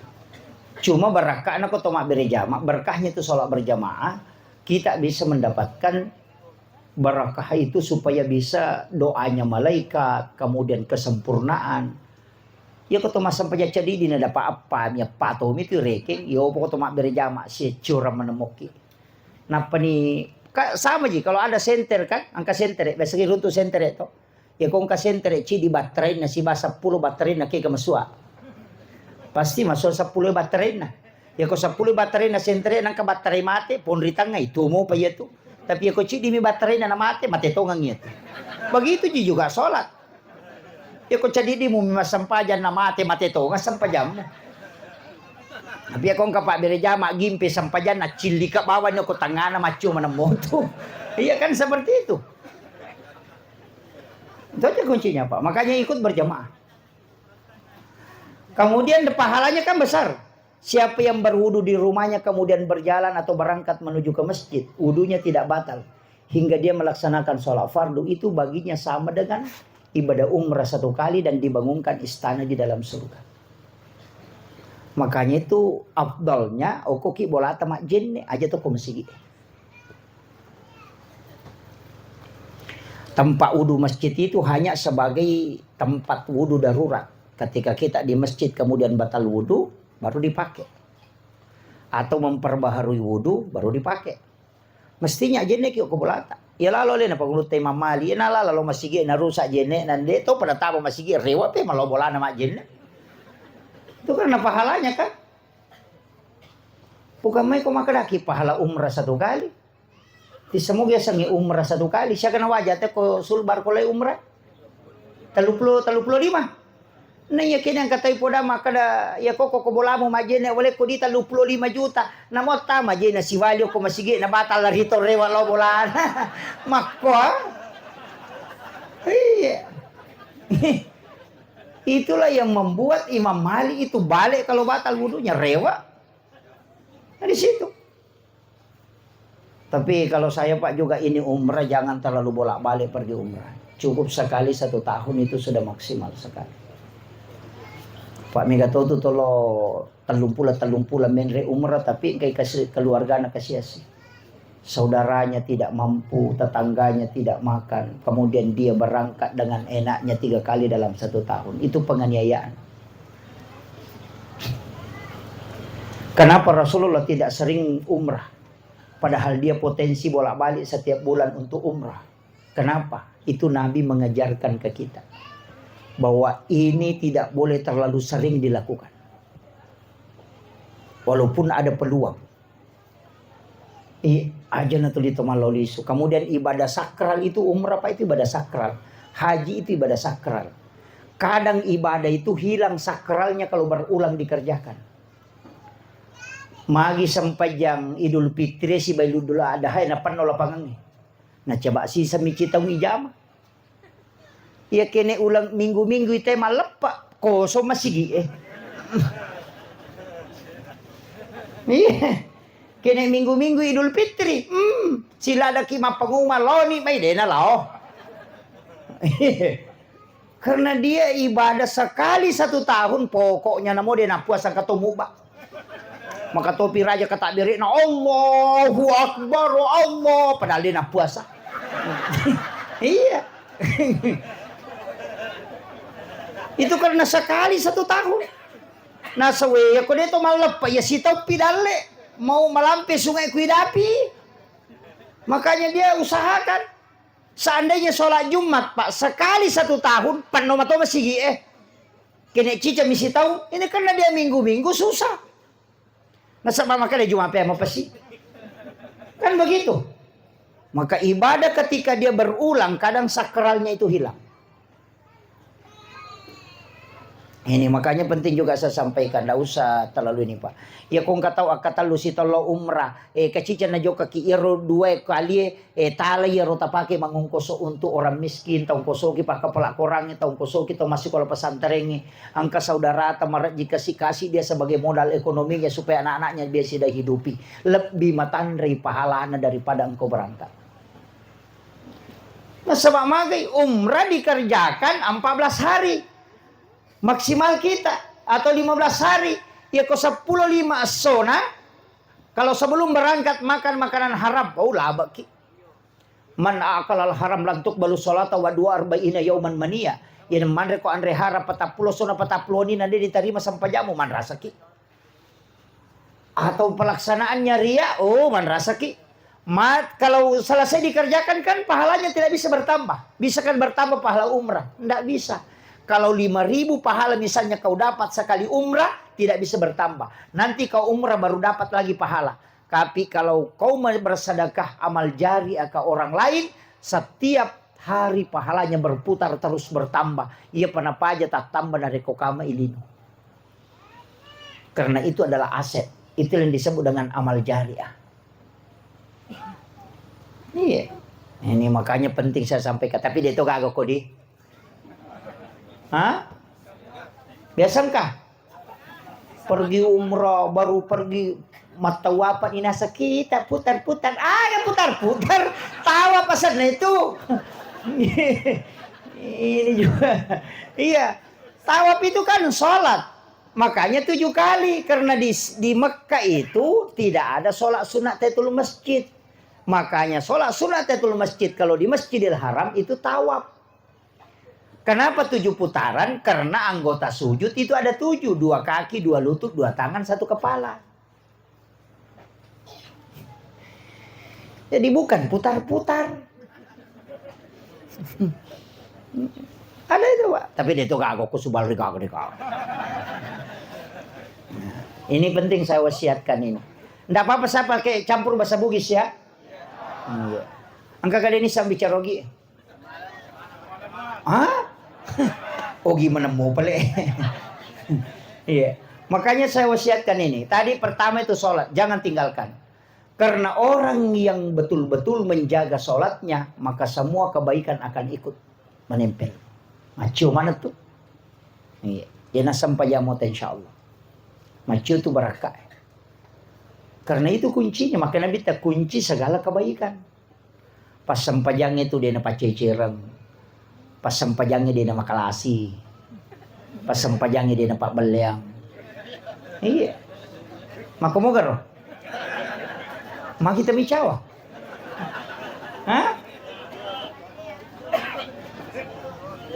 Cuma berkah anak kau berjamaah, berkahnya itu sholat berjamaah, kita bisa mendapatkan berkah itu supaya bisa doanya malaikat, kemudian kesempurnaan. Ya kau masam sampaya jadi di nada apa ya patom itu reking, yo pokok tomak berjamaah si curang menemuki. Napa nih sama ji kalau ada senter kan, angka senter, biasa runtuh senter itu. Ya kau angka senter ci di baterai nasi basa 10 baterai nak ke masua. Pasti masuk 10 baterai nah. Ya kau 10 baterai na sentre nang ka baterai mati pon ritang nga itu mo pa itu. Tapi ya kau ci di mi baterai na mati tongang itu. Begitu juga sholat. Ya kau jadi di mo masampajan na mati tongang sampajam mo. Tapi ya kau kapak berjama gimpe sampajan na cili ka bawan ko tangana macu mana moto. Iya kan seperti itu. Itu aja kuncinya Pak. Makanya ikut berjamaah. Kemudian pahalanya kan besar. Siapa yang berwudu di rumahnya kemudian berjalan atau berangkat menuju ke masjid, wudunya tidak batal hingga dia melaksanakan sholat fardu, itu baginya sama dengan ibadah umrah 1 kali dan dibangunkan istana di dalam surga. Makanya itu afdalnya okoki bola tamak jenne aja tuh masjid. Tempat wudu masjid itu hanya sebagai tempat wudu darurat. Ketika kita di masjid kemudian batal wudu, baru dipakai. Atau memperbaharui wudu, baru dipakai. Mestinya jene kyo kubulata. Ya lalu lena pengulut tema mali, na lalu masih na rusak jene nande to pada tahu masih rewa pe malo bola nama jene. Itu karena pahalanya kan. Bukan mai ko makadaki pahala umrah 1 kali. Di semua biasa ngi umrah 1 kali. Siya kena wajah teh ko sulbar ko lay umrah. 35. Nah ya kini yang katai poda maka da ya koko bolamu majene wale ko dita 25 juta na mo tama jena si valio ko masige na batal la rito rewa lo bolan makko iya. Itulah yang membuat Imam Malik itu balik kalau batal wudunya rewa. Nah, di situ. Tapi kalau saya Pak juga ini umrah jangan terlalu bolak-balik pergi umrah. Cukup sekali 1 tahun itu sudah maksimal sekali. Pak Mega tuh tolo telumpula menre umrah tapi kayak kasih keluarga anak kasih. Saudaranya tidak mampu, tetangganya tidak makan, kemudian dia berangkat dengan enaknya 3 kali dalam 1 tahun. Itu penganiayaan. Kenapa Rasulullah tidak sering umrah? Padahal dia potensi bolak-balik setiap bulan untuk umrah. Kenapa? Itu Nabi mengajarkan ke kita. Bahwa ini tidak boleh terlalu sering dilakukan. Walaupun ada peluang. Aja natuli tomalolisu. Kemudian ibadah sakral itu umrah apa itu ibadah sakral. Haji itu ibadah sakral. Kadang ibadah itu hilang sakralnya kalau berulang dikerjakan. Magi sampai yang Idul Fitri si Bailudul Adha na panola pangangi. Nah coba sisa micitang ijama. Ya kene ulang minggu-minggu itu malepak koso masih iya kene minggu-minggu Idul Fitri sila ada kima pengumuman lo nih may dena lao. Karena dia ibadah sekali 1 tahun pokoknya namo dia na puasa ketemu ba maka topi raja ketakbirin na Allahu Akbar Allah padahal dia na puasa. Iya. Itu karena sekali 1 tahun. Nah sawe ako dito malap ya sitaw pidale mau malampi sungai Kuidapi. Makanya dia usahakan. Seandainya sholat Jumat Pak sekali 1 tahun penuh mato masih kene cica misi tahu ini karena dia minggu-minggu susah. Nah sama makanya Jumat apa pasti. Kan begitu. Maka ibadah ketika dia berulang kadang sakralnya itu hilang. Ini makanya penting juga saya sampaikan, tidak usah terlalu ini Pak. Ya kung kataw kata lu si tolo umrah, kacica na jo kaki iro 2 kali tala iro tapake mangungkoso untuk orang miskin, taong kosoki pa kapala korangnya, taong kosoki taong masih kalau pesantrennya, angka saudara tamarat jika kasih dia sebagai modal ekonominya supaya anak-anaknya dia sudah hidupi, lebih matandri pahalana daripada engkau berangkat. Nah sebab magai umrah dikerjakan 14 hari. Maksimal kita atau 15 hari, ya ko 15 sona. Kalau sebelum berangkat makan makanan haram, oh laba ki. Man akal al haram lantuk balu salata wa 42 yauman mania. Yan man ko andre harap 40 sona 40 ni nanti diterima sampai jamu man rasa ki. Atau pelaksanaannya ria, oh man rasa ki. Kalau selesai dikerjakan kan pahalanya tidak bisa bertambah. Bisa kan bertambah pahala umrah? Tidak bisa. Kalau 5.000 pahala misalnya kau dapat sekali umrah, tidak bisa bertambah. Nanti kau umrah baru dapat lagi pahala. Tapi kalau kau bersedekah amal jari ke orang lain, setiap hari pahalanya berputar terus bertambah. Ia pernah paja tak tambah dari kokama ilinu. Karena itu adalah aset. Itu yang disebut dengan amal jariah. Iya. Ini makanya penting saya sampaikan. Tapi dia itu kagak kok di. Hah? Biasakah? Pergi umrah, baru pergi mata wapat inasa kita putar-putar. Ada putar-putar. Tawa pasarnya itu. Ini juga. Iya. Tawaf itu kan sholat. Makanya 7 kali. Karena di Mekah itu tidak ada sholat sunat tahiyatul masjid. Makanya sholat sunat tahiyatul masjid. Kalau di Masjidil Haram itu tawaf. Kenapa 7 putaran? Karena anggota sujud itu ada 7. 2 kaki, 2 lutut, 2 tangan, 1 kepala. Jadi bukan putar-putar. Ada itu Pak. Tapi dia itu kagak kusubal kagak. Ini penting saya wasiatkan ini. Nggak apa-apa saya pakai campur bahasa Bugis ya. Angka kali ini saya bicara Ogi. Hah? Ogi menemu pale. Iya. Makanya saya wasiatkan ini. Tadi pertama itu sholat, jangan tinggalkan. Karena orang yang betul-betul menjaga sholatnya, maka semua kebaikan akan ikut menempel. Macu mana tuh? Iya. Jangan sampai jamot insya Allah. Macu itu barakah. Karena itu kuncinya. Maka Nabi tak kunci segala kebaikan. Pas sempajang itu dia nampak cecereng. Pas sempajangnya dia nampak kalasi. Pas sempajangnya dia nampak beleang. Iya. Maka mau gak? Mak kita bicara. Hah?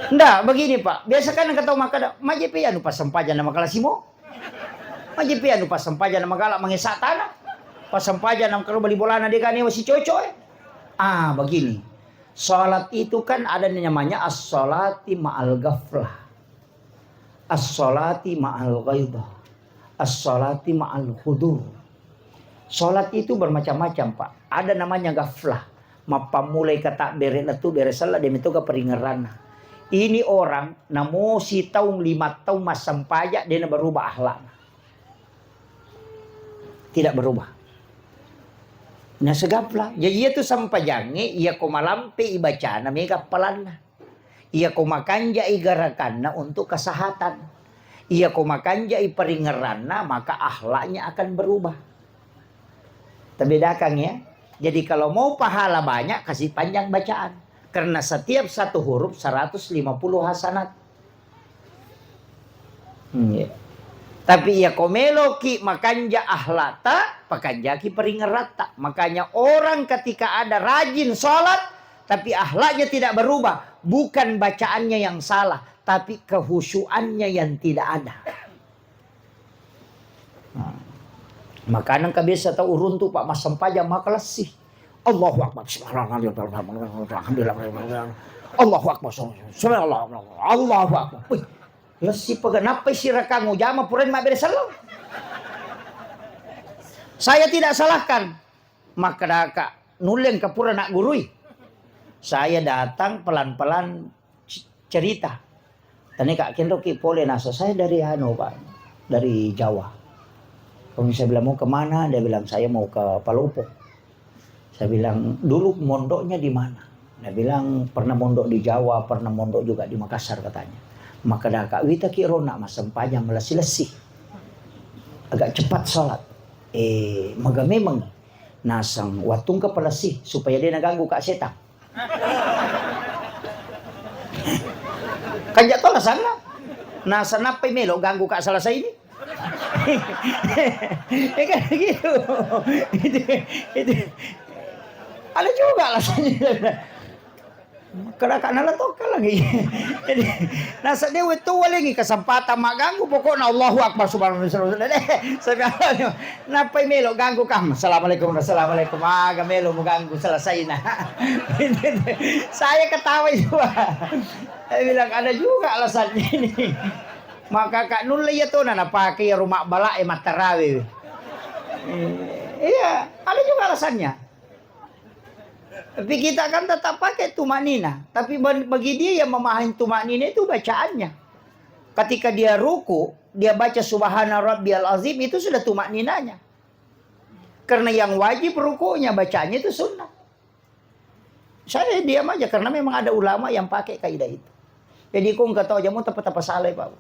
Nggak, begini Pak. Biasa kan kata makada, majepi anu pas sempajan nama kalasimo. Majepi anu pas sempajan nama galak mengesak tanah. Pas sempajan nama kalau beli bola dia kan masih cocok. Begini. Salat itu kan ada namanya as-salati ma'al ghaflah. As-salati ma'al ghaibah. As-salati ma'al hudur. Salat itu bermacam-macam Pak. Ada namanya ghaflah. Mapa mulai kata bere tu bere salat dia itu ke peringeran. Ini orang namo si tahun 5 tahun mas sampaya dia berubah akhlak. Tidak berubah. Nah segaplah. Jadi ia tu sampajange ia ko malampe ibacana mega palana. Ia ko makanja igarakanna untuk kesehatan. Ia ko makanja iperingeranna maka akhlaknya akan berubah. Terbedakan ya. Jadi kalau mau pahala banyak kasih panjang bacaan. Karena setiap satu huruf 150 hasanat. Ya. Tapi ya komelo ki makanja ahlata pakanja ki peringerata. Makanya orang ketika ada rajin sholat tapi ahlaknya tidak berubah. Bukan bacaannya yang salah. Tapi kehusyuannya yang tidak ada. Makanan kebiasa tahu urun tu Pak Mas Sempaja maka lesih. Allahu Akbar. Alhamdulillah. Allahu Akbar. Allahu Akbar. Lesih peganapa sirah kamu jama puren mak bere salam. Saya tidak salahkan. Maka daka nuleng ke pura nak gurui. Saya datang pelan-pelan cerita. Tani Kak Kendro ki pole nasa saya dari Pak. Dari Jawa. Kalau saya bilang mau kemana, dia bilang saya mau ke Palopo. Saya bilang dulu mondoknya di mana? Dia bilang pernah mondok di Jawa, pernah mondok juga di Makassar katanya. Maka dah Kak Wita kirona mas sempajang melesi-lesi. Agak cepat sholat. Maka memang nasang watung ke pelesi supaya dia naganggu Kak Setan. Kan jatuh lah sana. Nasa napay melo, ganggu ka salah sa ini. Kan gitu. itu. Ada juga alasannya. Kadang-kadang nalatok ka lagi. Jadi, nasa dewa itu walingi kesempatan maganggu pokoknya Allahu Akbar subhanahu wa ta'ala. Sabi ako, napay melo, ganggu ka. Assalamualaikum. Melo mo ganggu, selesai na. Saya ketawa juga. Saya bilang ada juga alasannya ini. Maka kak nulay ito na napaki rumah bala matarawi. Iya, ada juga alasannya. Tapi kita kan tetap pakai tumanina. Tapi bagi dia yang memahami tumanina itu bacaannya. Ketika dia ruku, dia baca subhana rabbiyal azim, itu sudah tumaninanya. Karena yang wajib rukunya, bacaannya itu sunnah. Saya diam aja karena memang ada ulama yang pakai kaidah itu. Jadi kung kataw aja mo tapat salah pa.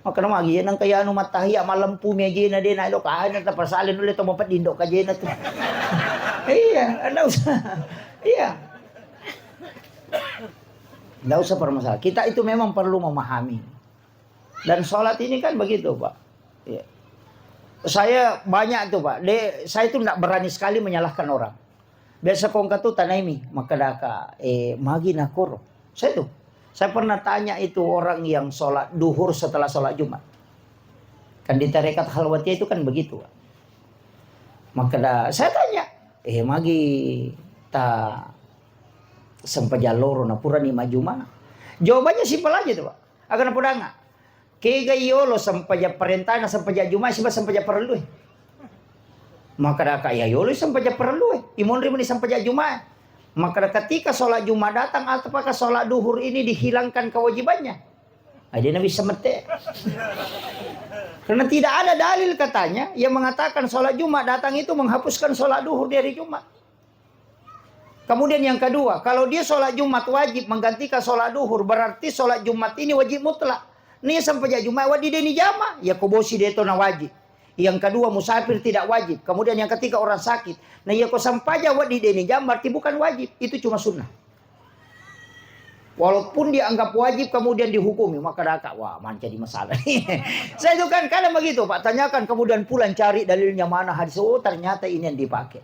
Maka naman yan ang kaya no matahiya malampu mi na din na ilo kahan na tapasalin ulit mo patindo ka na to. Iya, enggak usah. Iya. Enggak usah permasalah. Kita itu memang perlu memahami. Dan sholat ini kan begitu, Pak. Iya. Saya banyak tuh, Pak. Saya itu enggak berani sekali menyalahkan orang. Biasa kong katu tanaimi, maka daka magi nakoro. Saya pernah tanya itu orang yang sholat duhur setelah sholat Jumat. Kan di tarekat halwatiyah itu kan begitu, Pak. Maka saya tanya, magi ta sampaja loro na pura ni majuma. Jawabannya simpel aja tuh, Pak. Agar na pura nga. Kaya yolo sampaja perintah na sampaja juma siba sampaja perlu. Maka da kaya yolo sampaja perlu. Imon rin ni sampaja juma. Maka ketika sholat Jumat datang apakah sholat duhur ini dihilangkan kewajibannya? Dia Nabi semete. Karena tidak ada dalil katanya yang mengatakan sholat Jumat datang itu menghapuskan sholat duhur dari Jumat. Kemudian yang kedua, kalau dia sholat Jumat wajib menggantikan sholat duhur, berarti sholat Jumat ini wajib mutlak. Nih sampai Jumat wajib deni jama, ya kubosi dia itu na wajib. Yang kedua musafir tidak wajib. Kemudian yang ketiga orang sakit. Nah ya kok sampai wajib deni jama berarti bukan wajib, itu cuma sunnah. Walaupun dianggap wajib kemudian dihukumi, maka daka wah man jadi masalah. Saya itu kan kadang begitu, Pak, tanyakan kemudian pulang cari dalilnya mana hadis. Oh ternyata ini yang dipakai.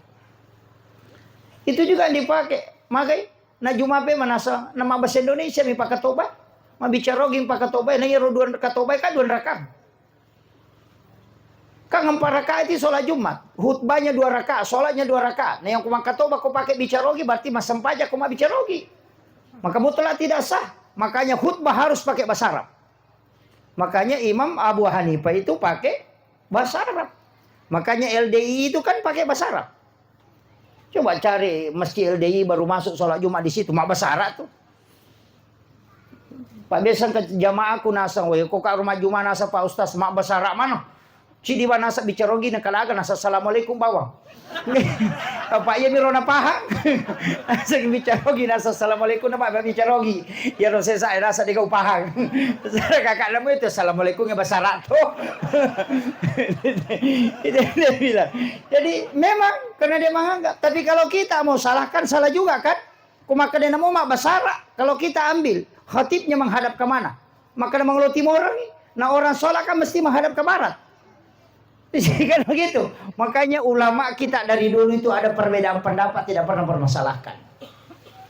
Itu juga yang dipakai. Makanya na jumape manasa nama bahasa Indonesia mi pakai tobat. Mabicara gim pakai tobat na yero duan katobat kan duan rakam. Kang 4 rakaat itu sholat Jumat, khutbahnya 2 rakaat, sholatnya 2 rakaat. Nah yang kumang katobat kau pakai bicarogi berarti masam pajak kau bicarogi. Maka mutlak tidak sah. Makanya khutbah harus pakai bahasa Arab. Makanya Imam Abu Hanifah itu pakai bahasa Arab. Makanya LDI itu kan pakai bahasa Arab. Coba cari masjid LDI baru masuk sholat Jumat di situ, mak bahasa Arab tuh. Pak biasa ke jamaah aku nasa, kok ke rumah Jumat nasa Pak Ustaz, mak bahasa Arab mana? Si di mana nasa bicarogi na kalaga nasa assalamualaikum bawang. Pak ya mirona paha. Nasa bicarogi nasa assalamualaikum na Pak bicarogi. Ya no saya nasa di kau pahang. Saya kakak lemu itu assalamualaikum ya bahasa Arab tuh. Dia bilang. Jadi memang karena dia menganggap. Tapi kalau kita mau salahkan salah juga kan. Kumaka dia mau mak bahasa Arab. Kalau kita ambil khatibnya menghadap ke mana? Maka dia mengeluh timur nih. Nah orang sholat kan mesti menghadap ke barat. Kan begitu. Makanya ulama kita dari dulu itu ada perbedaan pendapat, tidak pernah permasalahkan.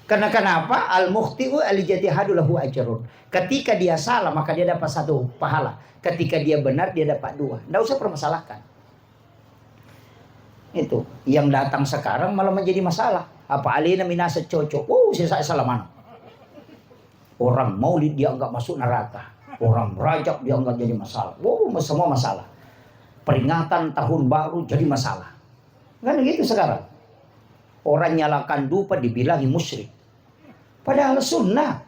Karena kenapa? Al-mukhti'u al-ijtihadu lahu ajrun. Ketika dia salah maka dia dapat 1 pahala. Ketika dia benar dia dapat 2. Tidak usah permasalahkan. Itu yang datang sekarang malah menjadi masalah. Apa alina minasa cocok. Saya salah mana? Orang maulid dianggap masuk neraka. Orang rajab dianggap jadi masalah. Semua masalah. Peringatan tahun baru jadi masalah. Kan gitu sekarang. Orang nyalakan dupa dibilangi musyrik. Padahal sunnah.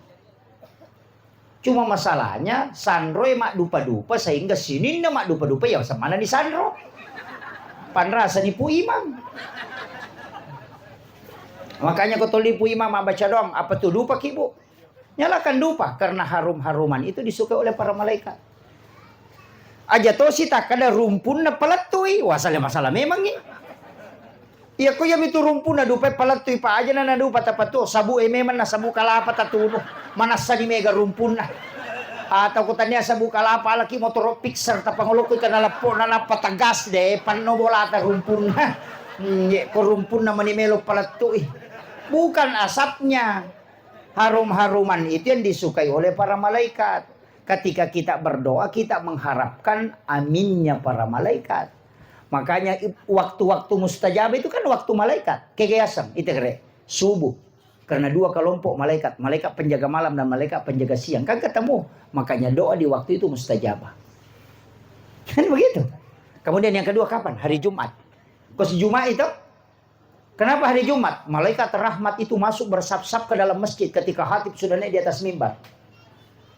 Cuma masalahnya sandroy mak dupa-dupa sehingga sini mak dupa-dupa ya semana di sandro. Panrasa nipu imam. Makanya kau lipu imam baca dong apa tuh dupa kibu. Nyalakan dupa karena harum-haruman itu disukai oleh para malaikat. Aja to si tak ada rumpun na palatui. Wasalnya masalah memang ni. Iya ko yam itu rumpun na dupai palatui pa aja na dupa tapat to. Sabu memang na sabu kalapa tatuno. Manasa di mega rumpun na. Atau kutanya sa buka lapa laki motor pixer ta pangulukot ka nalapo na napatagas de panno bola ta rumpun ko rumpun na manimelok pala to bukan asapnya. Harum-haruman itu yang disukai oleh para malaikat. Ketika kita berdoa kita mengharapkan aminnya para malaikat. Makanya waktu-waktu mustajab itu kan waktu malaikat kegiatan itu kere subuh. Karena dua kelompok malaikat, malaikat penjaga malam dan malaikat penjaga siang kan ketemu. Makanya doa di waktu itu mustajabah. Kan begitu. Kemudian yang kedua kapan? Hari Jumat. Kos Jumat itu. Kenapa hari Jumat? Malaikat rahmat itu masuk bersap-sap ke dalam masjid ketika khatib sudah naik di atas mimbar.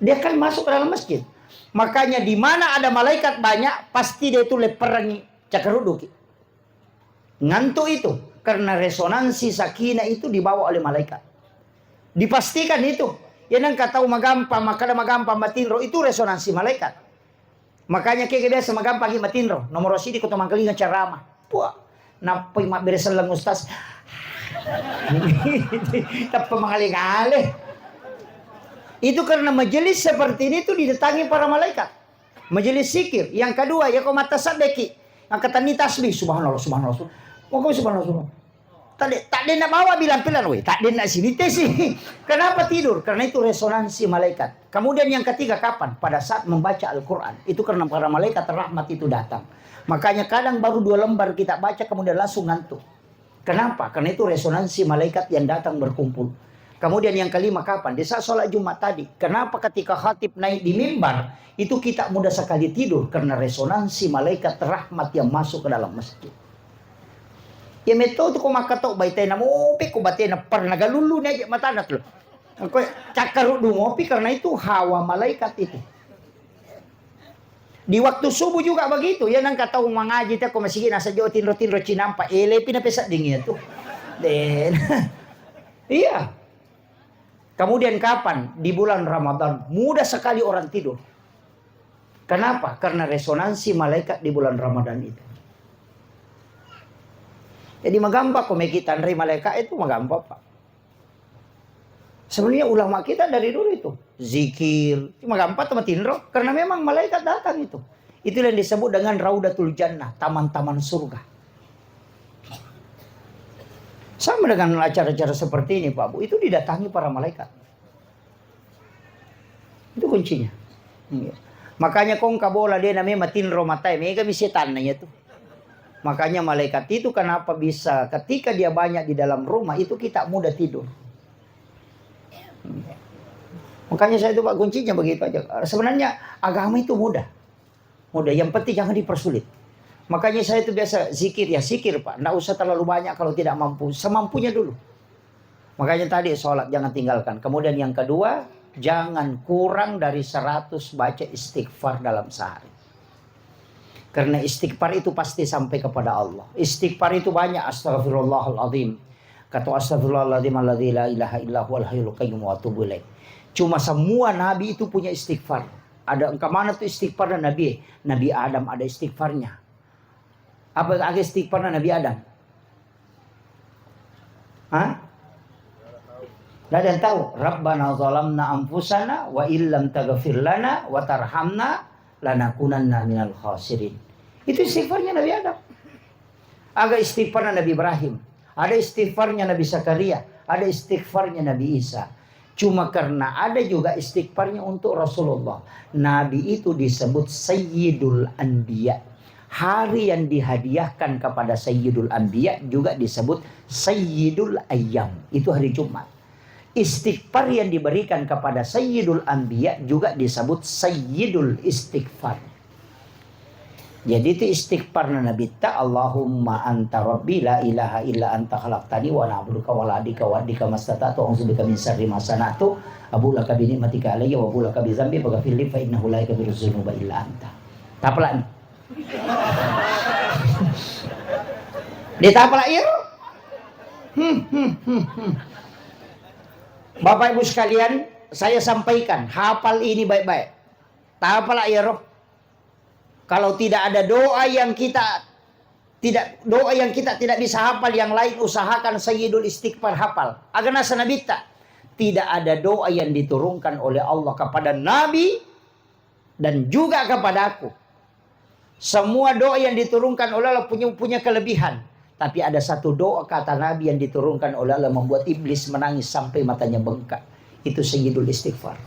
Dia kan masuk ke dalam masjid. Makanya di mana ada malaikat banyak, pasti dia itu leperangi cakaruduk. Ngantuk itu. Karena resonansi sakinah itu dibawa oleh malaikat. Dipastikan itu. Yang kata magampang, maka magampang matinro itu resonansi malaikat. Makanya kayak biasa magampang matinro. Nomor sini kau mangkelingan ceramah. Wah, napoy maberesan lang ustaz. Tapi mengalih-alih. Itu karena majelis seperti ini itu didatangi para malaikat. Majelis zikir. Yang kedua, ya kau mata sadeki. Yang kata ni tasbih. Subhanallah, subhanallah. Mau kau subhanallah. Tak ada nak bawa bilang pilan, weh. Tak ada nak sini sih. Kenapa tidur? Karena itu resonansi malaikat. Kemudian yang ketiga kapan? Pada saat membaca Al-Quran. Itu karena para malaikat rahmat itu datang. Makanya kadang baru 2 lembar kita baca kemudian langsung ngantuk. Kenapa? Karena itu resonansi malaikat yang datang berkumpul. Kemudian yang kelima kapan? Di saat sholat Jumat tadi. Kenapa ketika khatib naik di mimbar itu kita mudah sekali tidur? Karena resonansi malaikat rahmat yang masuk ke dalam masjid. Ya metode ko makato baitay na mo pi ko batay na par nagalulu na matanat lo. Ko cakar dumopi karena itu hawa malaikat itu. Di waktu subuh juga begitu. Yan ang kataong mangaji ta ko masige nasa Jawa tinro-tinro Cinampa. Ele pinapesa dingin itu. Den. Iya. Kemudian kapan? Di bulan Ramadan. Mudah sekali orang tidur. Kenapa? Karena resonansi malaikat di bulan Ramadan itu. Jadi magampang kok kita nerima malaikat itu magampang Pak. Sebenarnya ulama kita dari dulu itu zikir, magampang teman tinro karena memang malaikat datang itu. Itu yang disebut dengan Raudatul Jannah, taman-taman surga. Sama dengan acara-acara seperti ini Pak Bu, itu didatangi para malaikat. Itu kuncinya. Makanya kong kabola dia namanya matinro matai, mereka bisa tanahnya tuh. Makanya malaikat itu kenapa bisa ketika dia banyak di dalam rumah itu kita mudah tidur. Makanya saya itu Pak kuncinya begitu aja. Sebenarnya agama itu mudah. Mudah, yang penting jangan dipersulit. Makanya saya itu biasa zikir ya zikir Pak. Nggak usah terlalu banyak kalau tidak mampu. Semampunya dulu. Makanya tadi sholat jangan tinggalkan. Kemudian yang kedua, jangan kurang dari 100 baca istighfar dalam sehari. Karena istighfar itu pasti sampai kepada Allah. Istighfar itu banyak. Astaghfirullahaladzim. Kata astaghfirullahaladzim alladzi la ilaha illa huwal hayyul qayyum wa atubu ilaih. Cuma semua nabi itu punya istighfar. Ada kemana tuh istighfar dan nabi? Nabi Adam ada istighfarnya. Apa ada istighfarnya Nabi Adam? Hah? Tidak ada yang tahu. Rabbana zalamna anfusana wa illam taghfir lana wa tarhamna lanakunanna minal khasirin. Itu istighfarnya Nabi Adam. Ada istighfarnya Nabi Ibrahim. Ada istighfarnya Nabi Zakaria. Ada istighfarnya Nabi Isa. Cuma karena ada juga istighfarnya untuk Rasulullah. Nabi itu disebut Sayyidul Anbiya. Hari yang dihadiahkan kepada Sayyidul Anbiya juga disebut Sayyidul Ayyam. Itu hari Jumat. Istighfar yang diberikan kepada Sayyidul Anbiya juga disebut Sayyidul Istighfar. Jadi itu istighfar Nabi ta Allahumma anta rabbi la ilaha illa anta khalaqtani wa na'buduka wa la'adika wa adika mastata'tu a'udzubika min syarri ma sana'tu abu laka bi ni'matika alayya wa abu laka bi dzambi faghfir li fa innahu la yaghfiru dzunuba illa anta. Tapalan. Ditapala ieu. Bapak Ibu sekalian, saya sampaikan, hafal ini baik-baik. Hafal ya roh. Kalau tidak ada doa yang kita tidak bisa hafal, yang lain usahakan Sayyidul Istighfar hafal. Agana sanabita. Tidak ada doa yang diturunkan oleh Allah kepada Nabi dan juga kepadaku. Semua doa yang diturunkan oleh Allah punya kelebihan. Tapi ada satu doa kata Nabi yang diturunkan oleh Allah membuat iblis menangis sampai matanya bengkak. Itu Sayyidul Istighfar.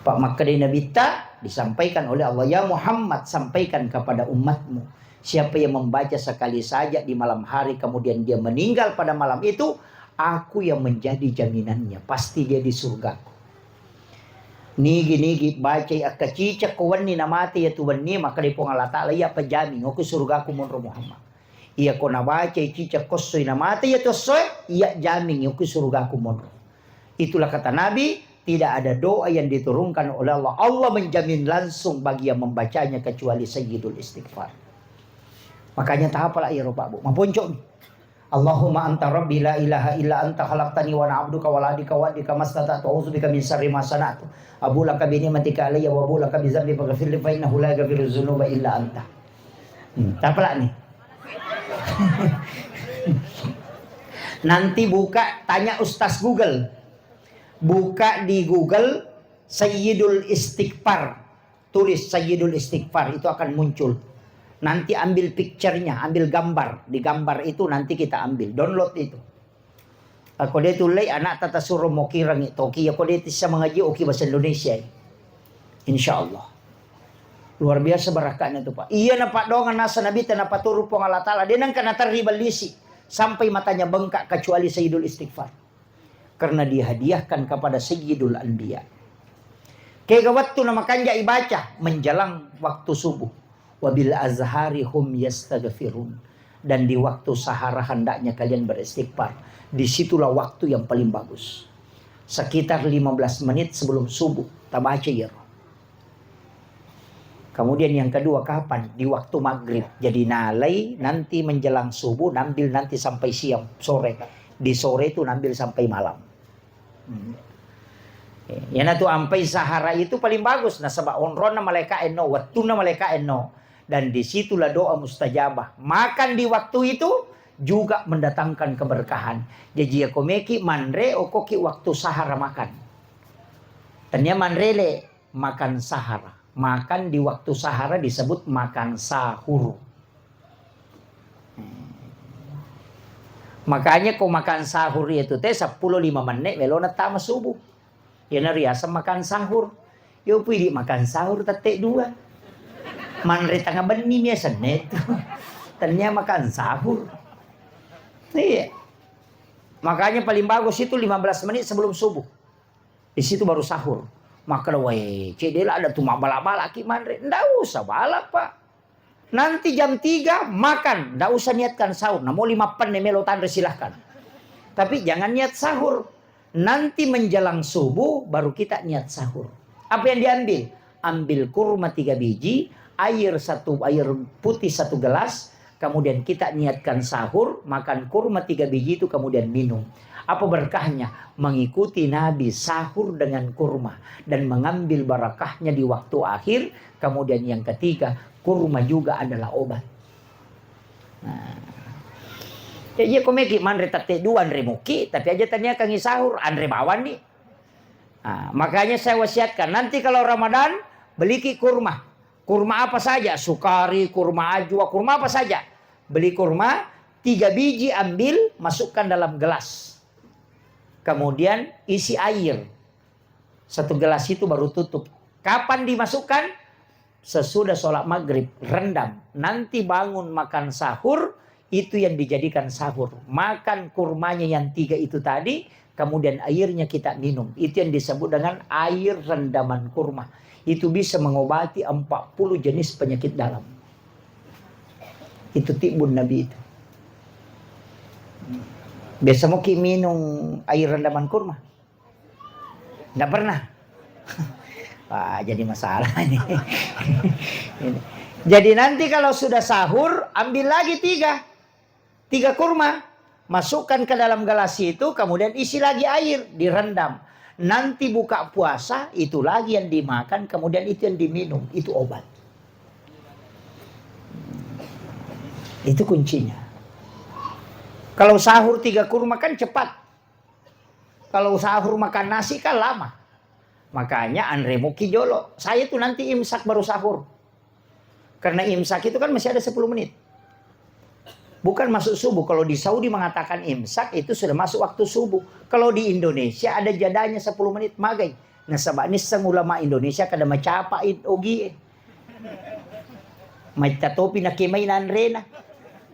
Pak maka dari Nabi disampaikan oleh Allah, ya Muhammad, sampaikan kepada umatmu, siapa yang membaca sekali saja di malam hari kemudian dia meninggal pada malam itu, aku yang menjadi jaminannya, pasti dia di surgaku. Nigi baca akacica kawani namati ya tuwani maka di Allah Ta'ala ya pajami aku surgaku munro Muhammad. Iya ko nabaca cica kosoy namati ya tosoy iya jamin aku surgaku munro. Itulah kata Nabi, tidak ada doa yang diturunkan oleh Allah. Allah menjamin langsung bagi yang membacanya kecuali Sayyidul Istighfar. Makanya tahap lah ya Pak Bu. Mampuncok nih. Allahumma anta rabbi la ilaha illa anta khalaqtani wa na'abduka wa ladika wa adika mastata'tu a'udzubika min syarri ma sana'tu abu laka bi ni'matika alayya wa abu laka bi dzambi faghfir li fa innahu la yaghfiru dzunuba illa anta. Taplah nih. Nanti buka tanya Ustaz Google. Buka di Google Sayyidul Istighfar. Tulis Sayyidul Istighfar itu akan muncul. Nanti ambil picture-nya, ambil gambar. Di gambar itu nanti kita ambil. Download itu. Ako dia tulay, anak tata suruh mo kirang ito. Ako dia sa mga oki bahasa Indonesia. Insya Allah. Luar biasa barakahnya itu Pak. Iya na Pak dongan nasa Nabi na paturo po ng Allah Ta'ala. Dia nang kanataribalisi. Sampai matanya bengkak kecuali Sayyidul Istighfar. Karena dihadiahkan kepada Sayyidul Anbiya. Kaya waktu na makanya ibaca. Menjelang waktu subuh. Wabil azhari hum yastaghfirun. Dan di waktu sahara hendaknya kalian beristighfar. Disitulah waktu yang paling bagus. Sekitar 15 menit sebelum subuh. Tabaca ya. Kemudian yang kedua kapan? Di waktu maghrib. Jadi nalai nanti menjelang subuh. Nambil nanti sampai siang sore. Di sore itu nambil sampai malam. Ya na tu ampai sahara itu paling bagus. Nah sebab onron na maleka eno. Waktu na maleka eno. Dan disitulah doa mustajabah. Makan di waktu itu juga mendatangkan keberkahan. Jadi aku meki manre okoki waktu sahara makan. Tanya manrele makan sahara. Makan di waktu sahara disebut makan sahur. Makanya kau makan sahur itu teh 10-5 menit melo na tama subuh. Yan riasa makan sahur. Yo pwede makan sahur tatek 2. Manre tanga bani niya sa net. Tanya makan sahur. Iya. Makanya paling bagus itu 15 menit sebelum subuh. Di situ baru sahur. Maka weh, cedela ada tuh bala-bala ki manre. Nggak usah balap Pak. Nanti jam 3 makan. Nggak usah niatkan sahur. Nah mau 5 pan melo tandre silahkan. Tapi jangan niat sahur. Nanti menjelang subuh baru kita niat sahur. Apa yang diambil? Ambil kurma 3 biji. Air putih 1 gelas. Kemudian kita niatkan sahur. Makan kurma 3 biji itu kemudian minum. Apa berkahnya? Mengikuti Nabi sahur dengan kurma. Dan mengambil barakahnya di waktu akhir. Kemudian yang ketiga, kurma juga adalah obat. Nah. Ya komeki manre tate dua andre muki. Tapi aja tanya kangi sahur. Andre bawan nih. Nah, makanya saya wasiatkan. Nanti kalau Ramadan, beli kurma. Kurma apa saja. Sukari, kurma ajwa, kurma apa saja. Beli kurma. 3 biji ambil. Masukkan dalam gelas. Kemudian isi air. 1 gelas itu baru tutup. Kapan dimasukkan? Sesudah sholat maghrib. Rendam. Nanti bangun makan sahur. Itu yang dijadikan sahur. Makan kurmanya yang 3 itu tadi. Kemudian airnya kita minum. Itu yang disebut dengan air rendaman kurma. Itu bisa mengobati 40 jenis penyakit dalam. Itu tibun Nabi itu. Biasa mau minum air rendaman kurma? Nggak pernah. Wah, jadi masalah ini. Jadi nanti kalau sudah sahur, ambil lagi 3 kurma. Masukkan ke dalam gelas itu, kemudian isi lagi air, direndam. Nanti buka puasa, itu lagi yang dimakan, kemudian itu yang diminum. Itu obat. Itu kuncinya. Kalau sahur 3 kurma kan cepat. Kalau sahur makan nasi kan lama. Makanya Andre Muki jolo. Saya tuh nanti imsak baru sahur. Karena imsak itu kan masih ada 10 menit. Bukan masuk subuh. Kalau di Saudi mengatakan imsak itu sudah masuk waktu subuh. Kalau di Indonesia ada jadanya 10 menit magai. Nah sebab ini ulama Indonesia kada macapain ogi. Maita topi na kimay na Andre na.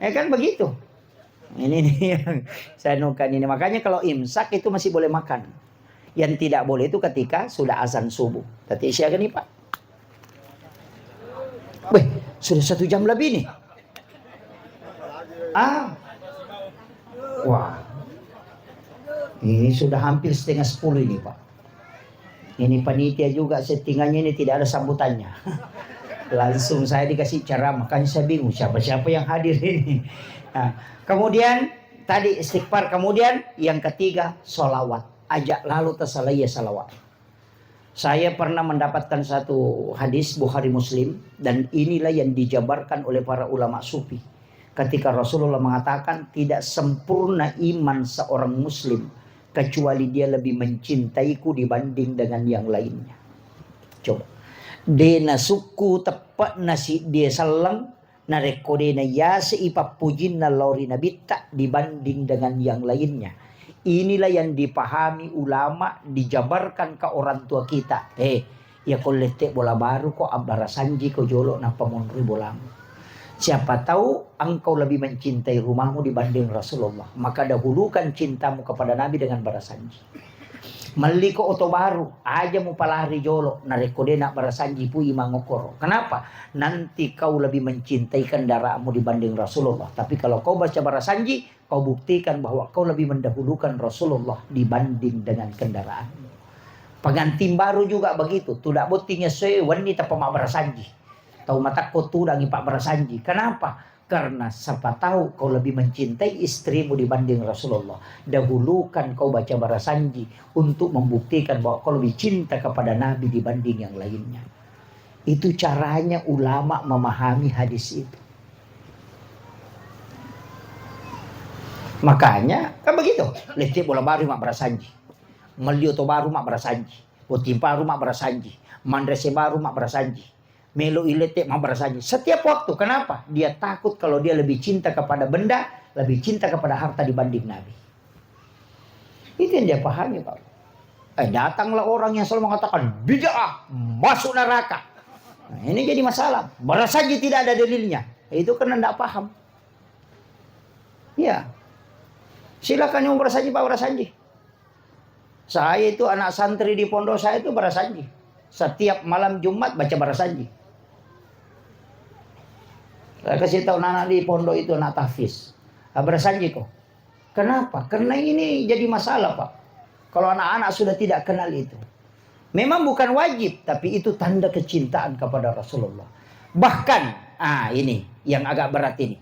Kan begitu. Ini nih yang saya nukan ini. Makanya kalau imsak itu masih boleh makan. Yang tidak boleh itu ketika sudah azan subuh. Tadi siapa nih Pak? Wih, sudah 1 jam lebih nih. Wah. Ini sudah hampir setengah 10 ini Pak. Ini panitia juga settingahnya ini tidak ada sambutannya. Langsung saya dikasih ceramah. Makanya saya bingung siapa-siapa yang hadir ini. Nah, kemudian tadi istighfar. Kemudian yang ketiga solawat. Ajak lalu tersalaya salawat. Saya pernah mendapatkan satu hadis Bukhari Muslim. Dan inilah yang dijabarkan oleh para ulama sufi. Ketika Rasulullah mengatakan tidak sempurna iman seorang muslim. Kecuali dia lebih mencintaiku dibanding dengan yang lainnya. Coba. Dena suku tepat nasi dia salang. Narekode na yasi ipapujin na lori nabita dibanding dengan yang lainnya. Inilah yang dipahami ulama, dijabarkan ke orang tua kita. Ya kolete bola baru kok abara sanji ko jolo na pamonri bolamu. Siapa tahu engkau lebih mencintai rumahmu dibanding Rasulullah. Maka dahulukan cintamu kepada Nabi dengan barasanji. Mali ko oto baru, aja mo palari jolo, narekode nak barasanji pui mangokoro. Kenapa? Nanti kau lebih mencintai kendaraanmu dibanding Rasulullah. Tapi kalau kau baca barasanji, kau buktikan bahwa kau lebih mendahulukan Rasulullah dibanding dengan kendaraanmu. Pengantin baru juga begitu. Tidak buktinya saya wanita pemak barasanji. Tahu mata kau tudang ipak barasanji. Kenapa? Karena siapa tahu kau lebih mencintai istrimu dibanding Rasulullah. Dahulukan kau baca barasanji untuk membuktikan bahwa kau lebih cinta kepada Nabi dibanding yang lainnya. Itu caranya ulama memahami hadis itu. Makanya kan begitu. Letih bola baru mak barasanji. Melio to baru mak barasanji. Potimpa mak barasanji. Mandrese baru mak barasanji. Melo ilete mak barasanji. Setiap waktu. Kenapa? Dia takut kalau dia lebih cinta kepada benda, lebih cinta kepada harta dibanding Nabi. Itu yang dia pahami Pak. Datanglah orang yang selalu mengatakan bid'ah, masuk neraka. Nah, ini jadi masalah. Barasanji tidak ada dalilnya. Itu karena tidak paham. Ya. Silakan yang barasanji Pak barasanji. Saya itu anak santri di pondok saya itu barasanji. Setiap malam Jumat baca barasanji. Saya kasih tahu anak di pondok itu anak tahfiz. Barasanji kok. Kenapa? Karena ini jadi masalah Pak. Kalau anak-anak sudah tidak kenal itu. Memang bukan wajib. Tapi itu tanda kecintaan kepada Rasulullah. Bahkan. Ini yang agak berat ini.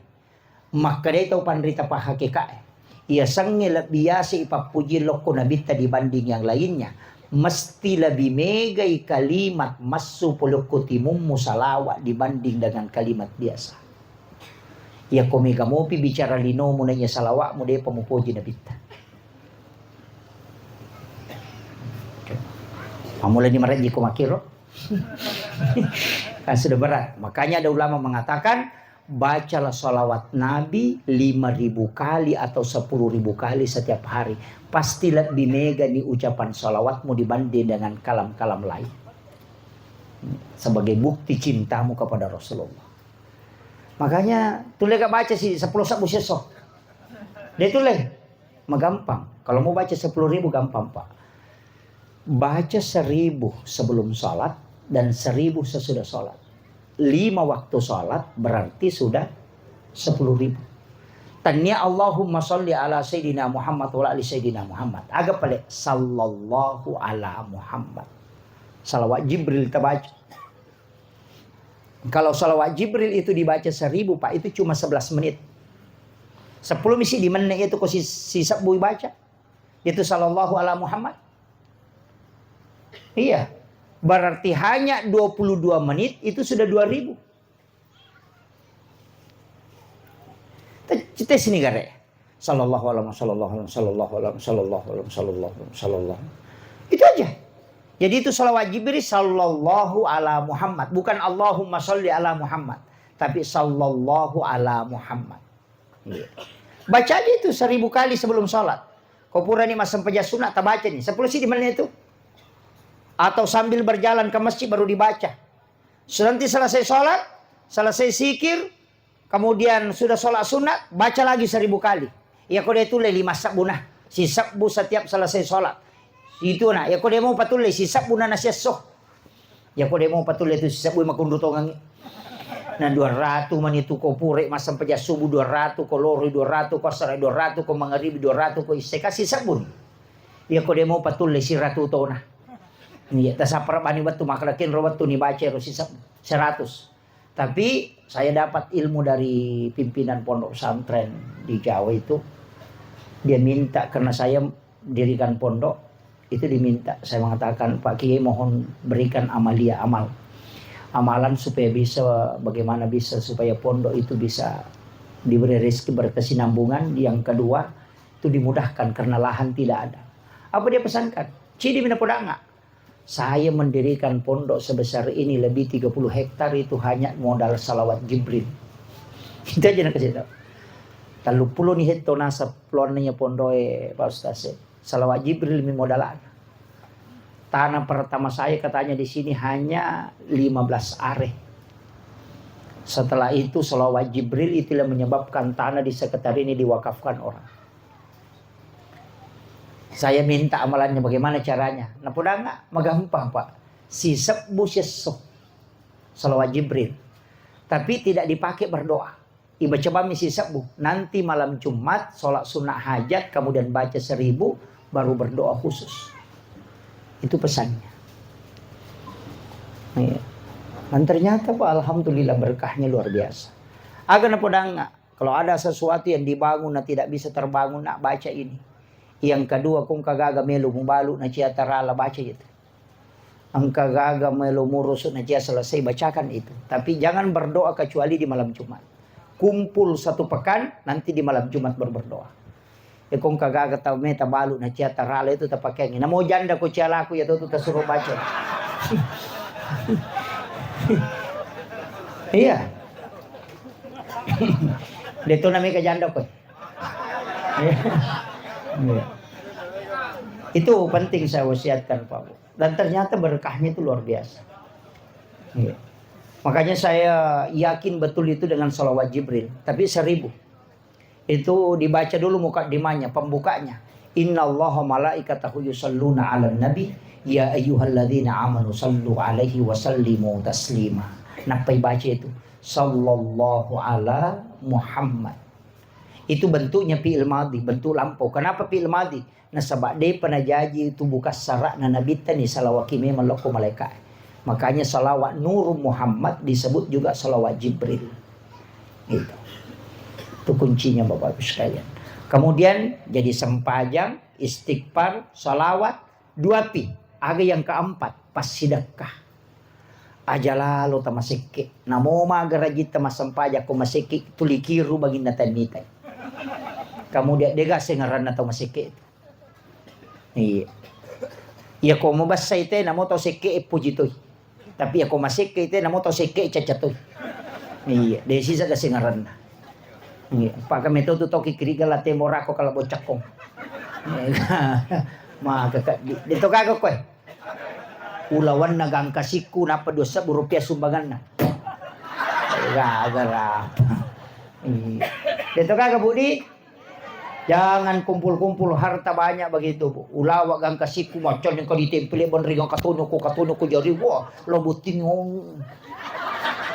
Maka dia tahu pandrita pak hakikat. Ia sangil biasa ipapuji loko nabita dibanding yang lainnya. Mesti lebih megai kalimat masu pulukutimum musalawa dibanding dengan kalimat biasa. Ya komika mopi bicara lino mo na niya salawa mo de pamupuji nabita. Pamula ni maradji ko makiro. Kan sudah berat. Makanya ada ulama mengatakan bacalah salawat Nabi 5.000 kali atau 10.000 kali setiap hari. Pasti lebih mega nih ucapan salawatmu dibanding dengan kalam-kalam lain. Sebagai bukti cintamu kepada Rasulullah. Makanya tulis gak baca sih 10 sabu sesok. Dia tulis. Gampang. Kalau mau baca 10.000 gampang Pak. Baca 1.000 sebelum sholat dan 1.000 sesudah sholat. 5 waktu sholat berarti sudah 10.000. Tanya Allahumma sholli ala Sayyidina Muhammad wa ali Sayyidina Muhammad. Agak pelik. Sallallahu ala Muhammad. Salawat Jibril kita baca. Kalau salawat Jibril itu dibaca 1.000 Pak. Itu cuma 11 menit. 10 misi di menit itu kok sisa bui baca. Itu sallallahu ala Muhammad. Iya. Berarti hanya 22 menit itu sudah 2.000. Kita sini gare. Sallallahu alaihi wasallam. Itu aja. Jadi itu salawat Jibril sallallahu ala Muhammad. Bukan Allahumma sholli ala Muhammad. Tapi sallallahu ala Muhammad. Iya. Baca aja itu 1000 kali sebelum sholat. Kau pura nih masam pejas sunat, tak baca nih. 10 sih di mana itu? Atau sambil berjalan ke masjid baru dibaca. Nanti selesai sholat, selesai zikir, kemudian sudah sholat sunat, baca lagi 1000 kali. Ya kau dia tulis 5 sabunah. Si sabu setiap selesai sholat. Itu nah. Ya kau dia mau patulis si sabunah nasyasoh. Ya kau dia mau patulis itu si sabu makundu tongang. Nah 200 man itu kau purek masam pejas subuh 200, kau lori 200, kau sarai 200, kau mengeribi 200, kau isi kasih sabun. Ya kau dia mau patulis si ratu tona. Iya, tasapar bani batu makalakin robot tu ni baca rosi 100. Tapi saya dapat ilmu dari pimpinan pondok pesantren di Jawa itu. Dia minta karena saya dirikan pondok itu diminta. Saya mengatakan Pak Kiai mohon berikan amalan supaya bisa bagaimana bisa supaya pondok itu bisa diberi rezeki berkesinambungan. Yang kedua itu dimudahkan karena lahan tidak ada. Apa dia pesankan? Cidi mina podanga. Saya mendirikan pondok sebesar ini lebih 30 hektar itu hanya modal salawat Jibril. Kita aja nak kasih tahu. Talu puluh nih hektar nasa plonnya pondok Pak Ustaz. Salawat Jibril mi modalan. Tanah pertama saya katanya di sini hanya 15 are. Setelah itu salawat Jibril itulah menyebabkan tanah di sekitar ini diwakafkan orang. Saya minta amalannya bagaimana caranya. Nah poda enggak? Magampang Pak. Sisap busyesoh. Salawat Jibril. Tapi tidak dipakai berdoa. Iba coba misi sabu. Nanti malam Jumat sholat sunnah hajat. Kemudian baca 1000. Baru berdoa khusus. Itu pesannya. Ya. Dan ternyata Pak alhamdulillah berkahnya luar biasa. Agar poda enggak? Kalau ada sesuatu yang dibangun dan tidak bisa terbangun. Nak baca ini. Yang kedua kung kagaga melu mubalu na cia tarala baca itu. Ang kagaga melu murusut na cia selesai bacakan itu. Tapi jangan berdoa kecuali di malam Jumat. Kumpul 1 pekan nanti di malam Jumat berdoa. Ya kung kagaga tau meta balu na cia tarala itu tapakai. Na mau janda ko cia laku ya tuh suruh baca. Iya. Dito na may kajanda ko. Ya. Itu penting saya wasiatkan Pak Bu. Dan ternyata berkahnya itu luar biasa. Ya. Makanya saya yakin betul itu dengan salawat Jibril. Tapi 1000. Itu dibaca dulu mukadimahnya, pembukanya. Innallaha malaikatahu yusalluna 'alan nabi ya ayyuhalladzina amanu sallu 'alaihi wa sallimu taslima. Napai baca itu sallallahu ala Muhammad. Itu bentuknya fi'il madhi, bentuk lampau. Kenapa fi'il madhi? Nah sebab dia pernah janji itu bukan syarat na nabi tani salawat kimi malako malaikat. Makanya salawat Nur Muhammad disebut juga salawat Jibril. Gitu. Itu kuncinya Bapak Ibu sekalian. Kemudian jadi sempajang, istighfar, salawat, 2 pi. Aga yang keempat, pas sedekah. Aja lalu tamasiki. Namo magarajit tamasampaja ko masiki tulikiru baginda tanitai. Kemudian dia gak sengaran atau masiki. Iya. Ya ko mo basa ite namo to siki pujitoy. Tapi ako masiki ite namo to siki cacatoy. Iya, desi sa kasengaran. Iya, pa kami to toki kiriga late morako kala bocakong. Maka dito kago ko eh. Ulawan nagang kasiku napa 2,000 rupiah sumbangan na. Gara-gara. Dito kago budi. Jangan kumpul-kumpul harta banyak begitu Bu. Ulawak gang kasiku macam yang kau ditempeli benrigang katuno ko jari wah lobutin ngong.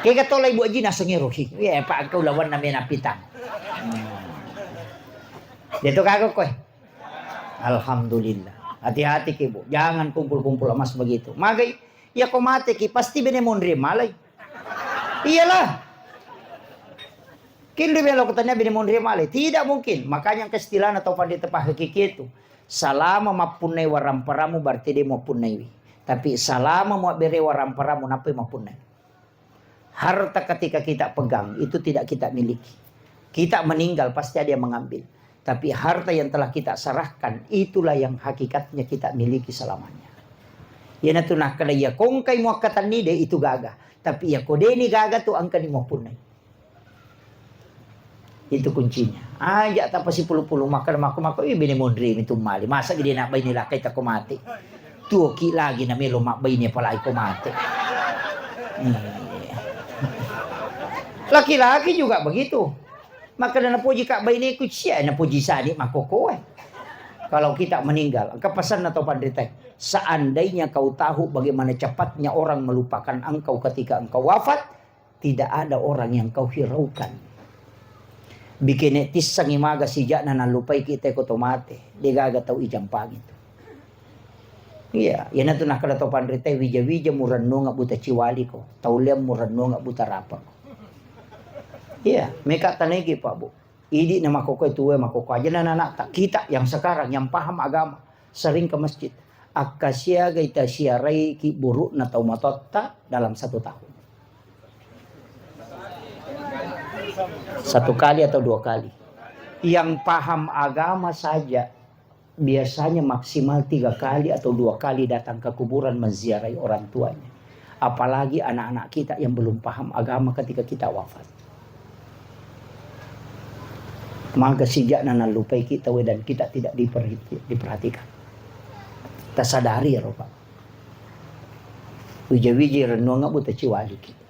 Kaya katolay Bu Aji nasa ngirohi. Ya pak kau lawan namin napitan. Dito kago ko eh. Alhamdulillah. Hati-hati ki Bu. Jangan kumpul-kumpul emas begitu. Magay ya kau mati ki pasti benemon malay. Iyalah. Kini belo katanya benemon malay. Tidak mungkin. Makanya kestilan atau pandai tepah hakiki itu. Salama mapunai waramparamu berarti dia mapunai. Tapi salama mau beri waramparamu napai mapunai. Harta ketika kita pegang itu tidak kita miliki. Kita meninggal pasti ada yang mengambil. Tapi harta yang telah kita serahkan itulah yang hakikatnya kita miliki selamanya. Yan na to nakalaya. Kung kay mo katan ni de, itu gaga. Tapi ya kode ni gaga to ang kanimo punay. Itu kuncinya. Aja tapos si puluh-puluh makan mako ibini mo dream itu mali. Masa gidi na bay nila kay ta kumati. Tuki lagi na may lumakbay niya pala ay kumati. Laki-laki juga begitu. Maka na puji kak bay ni siya na puji sani makokoy. Kalau kita meninggal, kepesan atau pandritai, seandainya kau tahu bagaimana cepatnya orang melupakan engkau ketika engkau wafat, tidak ada orang yang kau hiraukan. Bikin tisang imaga sijak na nalupai kita ko tomate, digaga tau ijang pangit. Iya, yan na to nakalato pandritai, wija-wija muranno nga buta ciwali ko, tauliam muranno nga buta rapa ko. Iya, mereka tanegi pak bu. Idi na makokoy tuwe makokoy aja na anak kita yang sekarang yang paham agama sering ke masjid. Akasya gaita siarai ki buruk na taumatotta dalam 1 tahun. 1 kali atau 2 kali. Yang paham agama saja biasanya maksimal 3 kali atau 2 kali datang ke kuburan menziarahi orang tuanya. Apalagi anak-anak kita yang belum paham agama ketika kita wafat. Maka sejak na nalupai kita dan kita tidak diperhatikan. Tak sadari ya Pak. Wija-wiji renunga buta ciwali kita.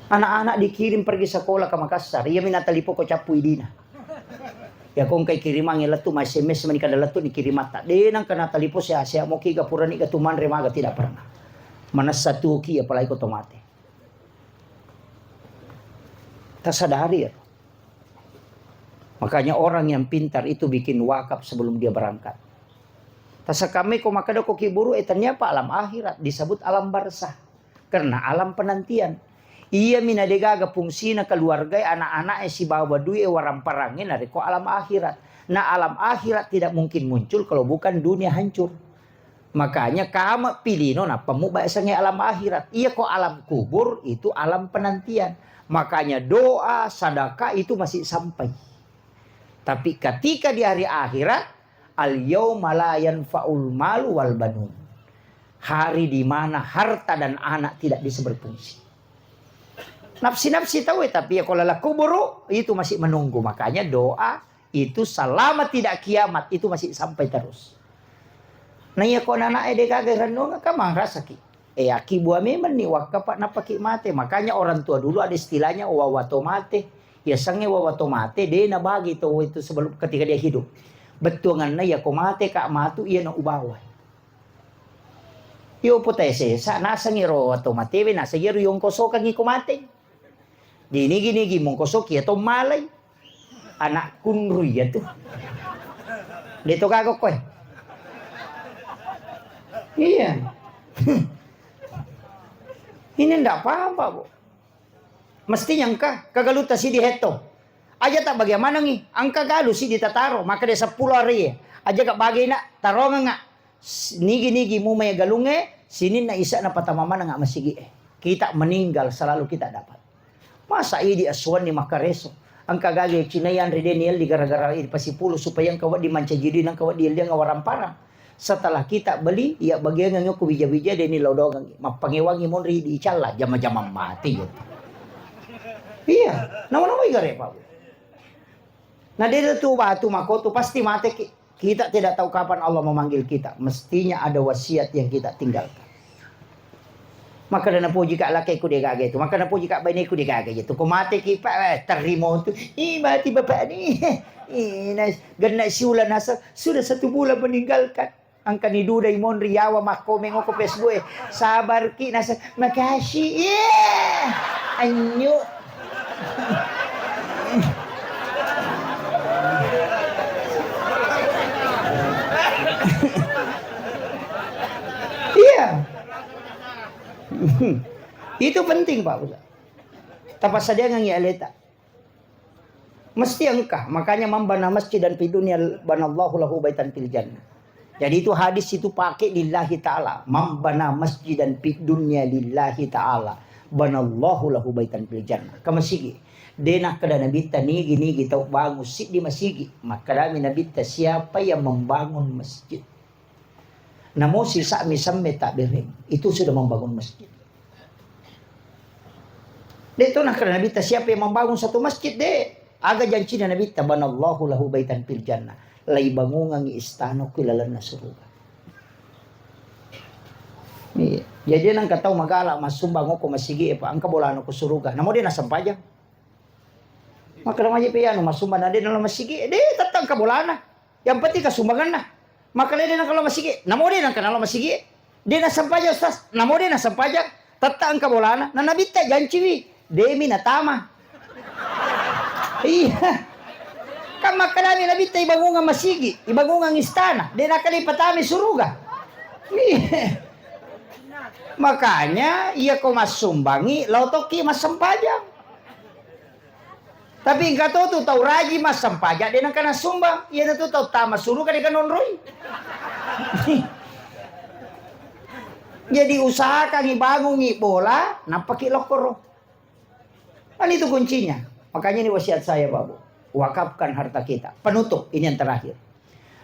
Anak-anak dikirim pergi sekolah ke Makassar. Ia minatalipo ko capu idina. Ya kung kay kirimang ilatu may SMS man kada latu dikirim mata. Denang kana talipo siya mo kiga purani ka tuman remaga tidak pernah. Manas satu ki apalagi ko tomate. Tak sadari ya. Makanya orang yang pintar itu bikin wakaf sebelum dia berangkat. Tasa kami ko makada ko kiburu etannya apa alam akhirat disebut alam barzah. Karena alam penantian. Ia minadegaga fungsina keluarga anak-anak si bawa duit warang parangin dari ko alam akhirat. Nah alam akhirat tidak mungkin muncul kalau bukan dunia hancur. Makanya kamu pilih nona pemubah esangnya alam akhirat. Iya ko alam kubur itu alam penantian. Makanya doa, sedekah itu masih sampai. Tapi ketika di hari akhirat, al-yauma la yanfa'ul malu wal banun. Hari di mana harta dan anak tidak bisa berfungsi. Nafsi-nafsi tahu tapi ya kalau kubur itu masih menunggu. Makanya doa itu selama tidak kiamat itu masih sampai terus. Nah ya kau nana ede kagak renung kamang rasa ki. Aki buah memang nih wakapat napaki mate. Makanya orang tua dulu ada istilahnya wawato mate. Ya sange wawato mate dia na bagi itu sebelum ketika dia hidup. Betuangan na ya ko mate kak matu iya na ubawa. Yo potese sa nasa ngiro wato mate na sa ngiro yung kosokan ngi ko mate. Gini mong kosok ya to malay. Anak kunruy ya tuh. Dito kagok ko eh. Iya. Ini ndak apa-apa bu. Mestinya engkau kagaluta si diheto. Aja tak bagaimana nih? Angka galu si ditataro. Maka dia 10 hari. Aja kak bagi nak taronga nga. Nigi mu may galunge. Sinin na isa na patamama na nga masigi. Kita meninggal selalu kita dapat. Masa idi aswan ni makareso. Ang kagagi cinayan redenial di gara-gara ini pasipulo supaya ang kawat dimanca jadi nang kawat dia nga waramparang. Setelah kita beli, ya bagian nga ko bija-bija deni lodogang. Mapangiwangi mo ri di icala jama-jama mati gitu. Iya, nama-nama igare Pak. Nah dia tuh batu makoto pasti mati kita tidak tahu kapan Allah memanggil kita. Mestinya ada wasiat yang kita tinggalkan. Maka dana puji kak laki ku dia gagal itu. Maka dana puji kak bini ku dia gagal itu. Ku mati kipak terima tu. Mati bapak ni. Gana siulan nasa sudah 1 bulan meninggalkan. Angka ni dudai mon riawa makome ngoko Facebook. Sabar ki nasa makasih. Anyo. Iya. Itu penting Pak Ustaz. Tapas saja ngangi aleta. Mesti engkah. Makanya membana masjid dan fi dunia banallahu lahu baitan fil jannah. Jadi itu hadis itu pakai lillahi ta'ala. Membana masjid dan fi dunia lillahi ta'ala. Banallahu lahu baitan fil jannah. Kamasigi. Denah kada nabita nigi tau bangun sit di masjid. Maka dami nabita siapa yang membangun masjid. Namo sisa misamme tak bereng. Itu sudah membangun masjid. Dek itu nak kena Nabi siapa yang membangun satu masjid dek? Aga janji na Nabi banallahu lahu baitan fil jannah. Lai bangungan istana kilalan na surga. Iya. Jadi nang katau magala masumbang ko masigi pa angka bolano ko suruga. Namo din nasampajang. Maka naman yung masumban na din na masigi. Tatang ka bolana. Yang penting kasumbangan na. Maka din ang kalau masigi. Namo din ang kanalo masigi. Di nasampajang ustaz. Namo din nasampajang. Tatang ka bolana. Nanabita janci demi na tama. Iya. Kama kalani nabita ibangungan masigi. Ibangungan istana. Di nakalipatami suruga. Iya. Makanya ia ko masumbangi lautoki masampajang. Tapi enggak tahu tuh tahu raji masampajang dia nak kena sumbang. Ia na tuh tahu tama suruh kan ikan nonroy. Jadi usahakan ibangun bola napaki lokoro. Kan itu kuncinya. Makanya ini wasiat saya Bapak. Wakafkan harta kita. Penutup ini yang terakhir.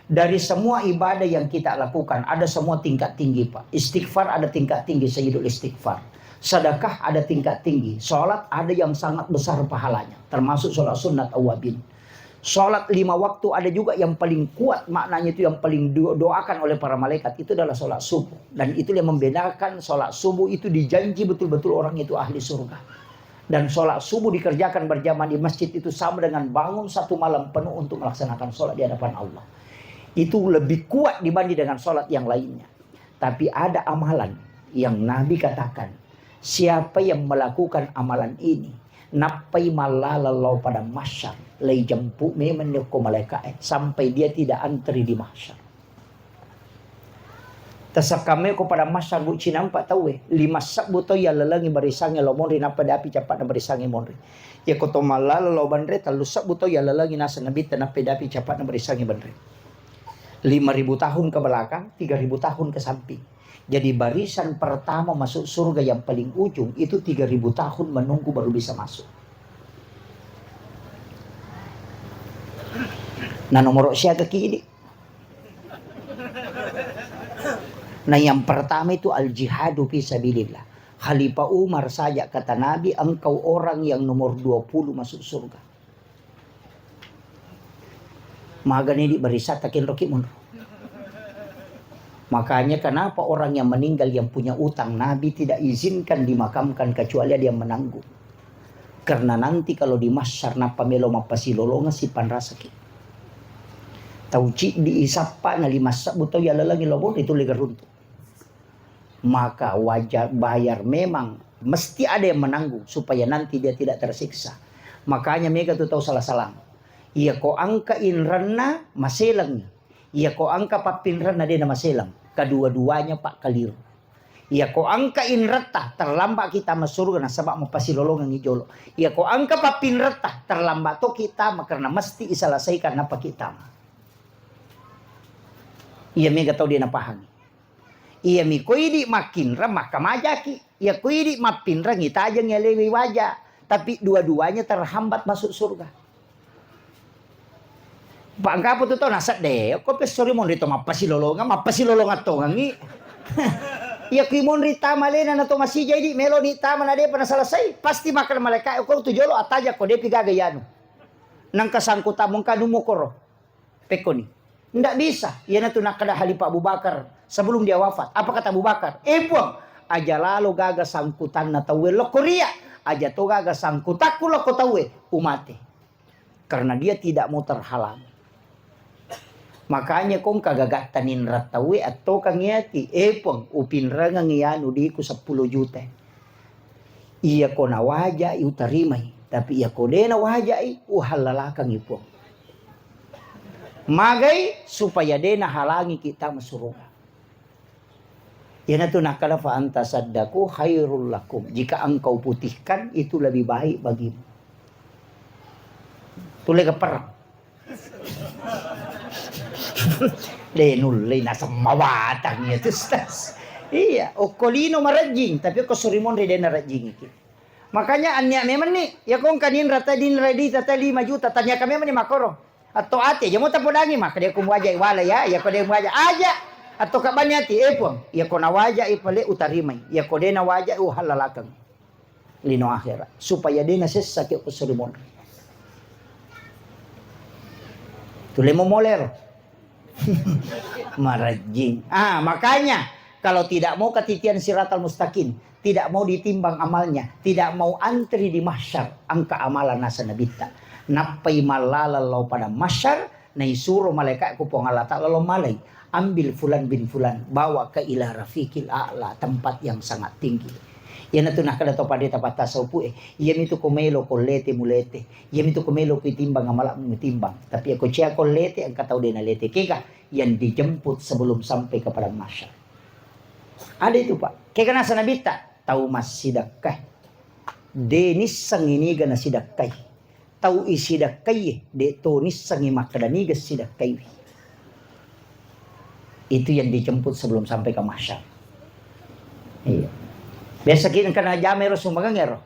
Dari semua ibadah yang kita lakukan, ada semua tingkat tinggi Pak. Istighfar ada tingkat tinggi, sayyidul istighfar. Sedekah ada tingkat tinggi. Sholat ada yang sangat besar pahalanya. Termasuk sholat sunat awabin. Sholat 5 waktu ada juga yang paling kuat maknanya itu yang paling doakan oleh para malaikat. Itu adalah sholat subuh. Dan itu yang membedakan sholat subuh itu dijanji betul-betul orang itu ahli surga. Dan sholat subuh dikerjakan berjamaah di masjid itu sama dengan bangun satu malam penuh untuk melaksanakan sholat di hadapan Allah. Itu lebih kuat dibanding dengan sholat yang lainnya. Tapi ada amalan yang Nabi katakan. Siapa yang melakukan amalan ini. Napai malalau pada masyar. Lai jampu memenuh malaikat. Sampai dia tidak antri di masyar. Tasakame ko pada masyar bu cinampak tahu 5 sabbuto ya lelangi barisangi lo monri napa dapi cepat na barisangi monri. Ya koto malalau bandre talu sabbuto ya lelangi nasa nabi tanapa dapi cepat na barisangi bandre. 5.000 tahun ke belakang, 3.000 tahun ke samping. Jadi barisan pertama masuk surga yang paling ujung itu 3.000 tahun menunggu baru bisa masuk. Nah nomor siapa kini? Nah yang pertama itu al-jihadu fi sabilillah. Khalifah Umar saja kata Nabi, engkau orang yang nomor 20 masuk surga. Magani di barisan takin roki mun. Makanya kenapa orang yang meninggal yang punya utang Nabi tidak izinkan dimakamkan kecuali dia menanggung. Karena nanti kalau di masyar napa melo mapasilolonga si panrasaki. Tauci diisapa na 5 sabut ya lalangi lobon itu lega runtuh. Maka wajar bayar memang mesti ada yang menanggung supaya nanti dia tidak tersiksa. Makanya mereka tuh tahu salah-salah. Iya ko angka inranna maselang. Iya ko angka papinranna dia maselang. Kedua-duanya Pak keliru. Iya ko angka inrata terlambat kita masuk surga sebab mapasilolongan ijolo. Iya ko angka papinrata terlambat to kita karena mesti iselesaikan apa kita. Iya mega tahu dia napahami. Iya mi koidi makinra makamajaki. Iya koidi mapinra ngitajang ngelewi wajah. Tapi dua-duanya terhambat masuk surga. Pak angka tu tahu nasat deh. Kau pesori mon rito mapasilolongan to ngangi. Ya kimon rita malena na to masih jadi melo ni tama na dia pernah selesai. Pasti makan malaikat kau tu jolo ataja kau dia piga gayanu. Nang kasangkutan mong kanumo koro. Pekoni. Ndak bisa. Ia na tu nakada Khalifah Abu Bakar sebelum dia wafat. Apa kata Abu Bakar? Buang. Aja lalu gaga sangkutan na tawe lo Korea. Aja to gaga sangkutaku lo ko tawe umate. Karena dia tidak mau terhalang. Makanya kong kagagatanin ratawe atau kangyati epong upinra nga ngiyano di ko 10 juta. Iya ko nawaja iutarimay. Tapi iya ko de nawaja uhalalakang ipong. Magay supaya de nahalangi kita masuruga. Yan ito nakalafa anta saddaku khairul lakum. Jika engkau putihkan itu lebih baik bagimu. Tulay ka perang. Lenulay nasa mawatang niya tustas. Iya, okolino marajing tapi ko surimon rede na rajing iki. Makanya anya memang nih, ya kong kanin rata din ready tata 5 juta tanya kami memang ni makoro. Atau ate, ya mo tapodangi maka dia kumuaja wala ya ko dia muaja aja. Atau kabanyati epong ya ko nawaja ipale utarimay ya ko de nawaja halalakang lino akhirat supaya de nasessa ke usulimon tule mo moler marajing. Makanya kalau tidak mau ketitian siratal mustaqim, tidak mau ditimbang amalnya, tidak mau antri di mahsyar, angka amalan nasa nabita. Napai malala lalau pada mahsyar, naisuro malaikat kupong Allah Ta'ala lalau malai. Ambil fulan bin fulan, bawa ke ila rafiqil a'la, tempat yang sangat tinggi. Yan na tunah kada to pada tapat tasaw po Yan itu kumelo kolete mulete. Yan itu kumelo pitimbang amalak mutimbang. Tapi ako siya kolete ang kataw din na lete. Kaya yan dijemput sebelum sampai ke padang mahsyar. Ada itu Pak. Kaya nasa nabita, tahu mas sidakay. Denis sanginiga na sidakay. Tahu isidakay, de to nis sangimakadaniga sidakay. Itu yang dijemput sebelum sampai ke mahsyar. Iya. Biasa kita kena jamero sumagangero.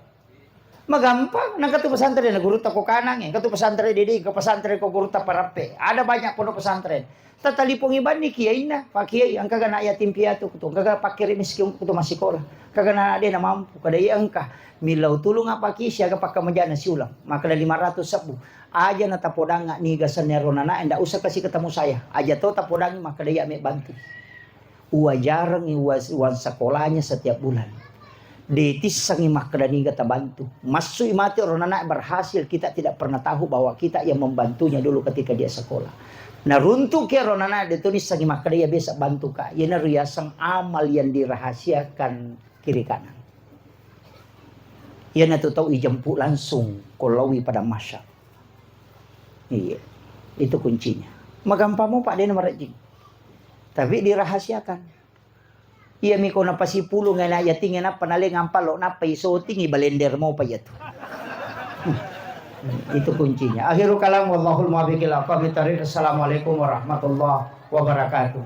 Magampang. Nang katu pesantren na guru ko kanang katu pesantren didi ke pesantren ko guru ta parape. Ada banyak pondok pesantren. Tatalipong iban ni kiai na, pak kiai ang kaga na yatim piatu kuto. Kaga pakiri miskin kuto masih sekolah. Kaga na ade na mampu kada angka. Milau tulung apa ki siaga pakka menjana si ulang. Maka 500 sabu. Aja na tapodang ni gasanero na endak usah kasih ketemu saya. Aja to tapodang maka dia ame bantu. Jarang uang sekolahnya setiap bulan. Detis sangi makadani kata bantu. Masuk mati orang anak berhasil, kita tidak pernah tahu bahwa kita yang membantunya dulu ketika dia sekolah. Nah runtuh ke orang anak ditulis sangi makadani bisa bantu kak. Ia riasang amal yang dirahasiakan kiri kanan. Ia natu tahu ijemput langsung kolawi pada masa. Iya, itu kuncinya. Magampamu Pak Dena merajing. Tapi dirahasiakan. Iya miko na pasipulo nga na yating na panaling ang palo na pa isoting ibalender mo pa yato. Itu kuncinya. Akhirul kalam wallahul muwaffiq ila aqwamit thariq. Assalamualaikum warahmatullahi wabarakatuh.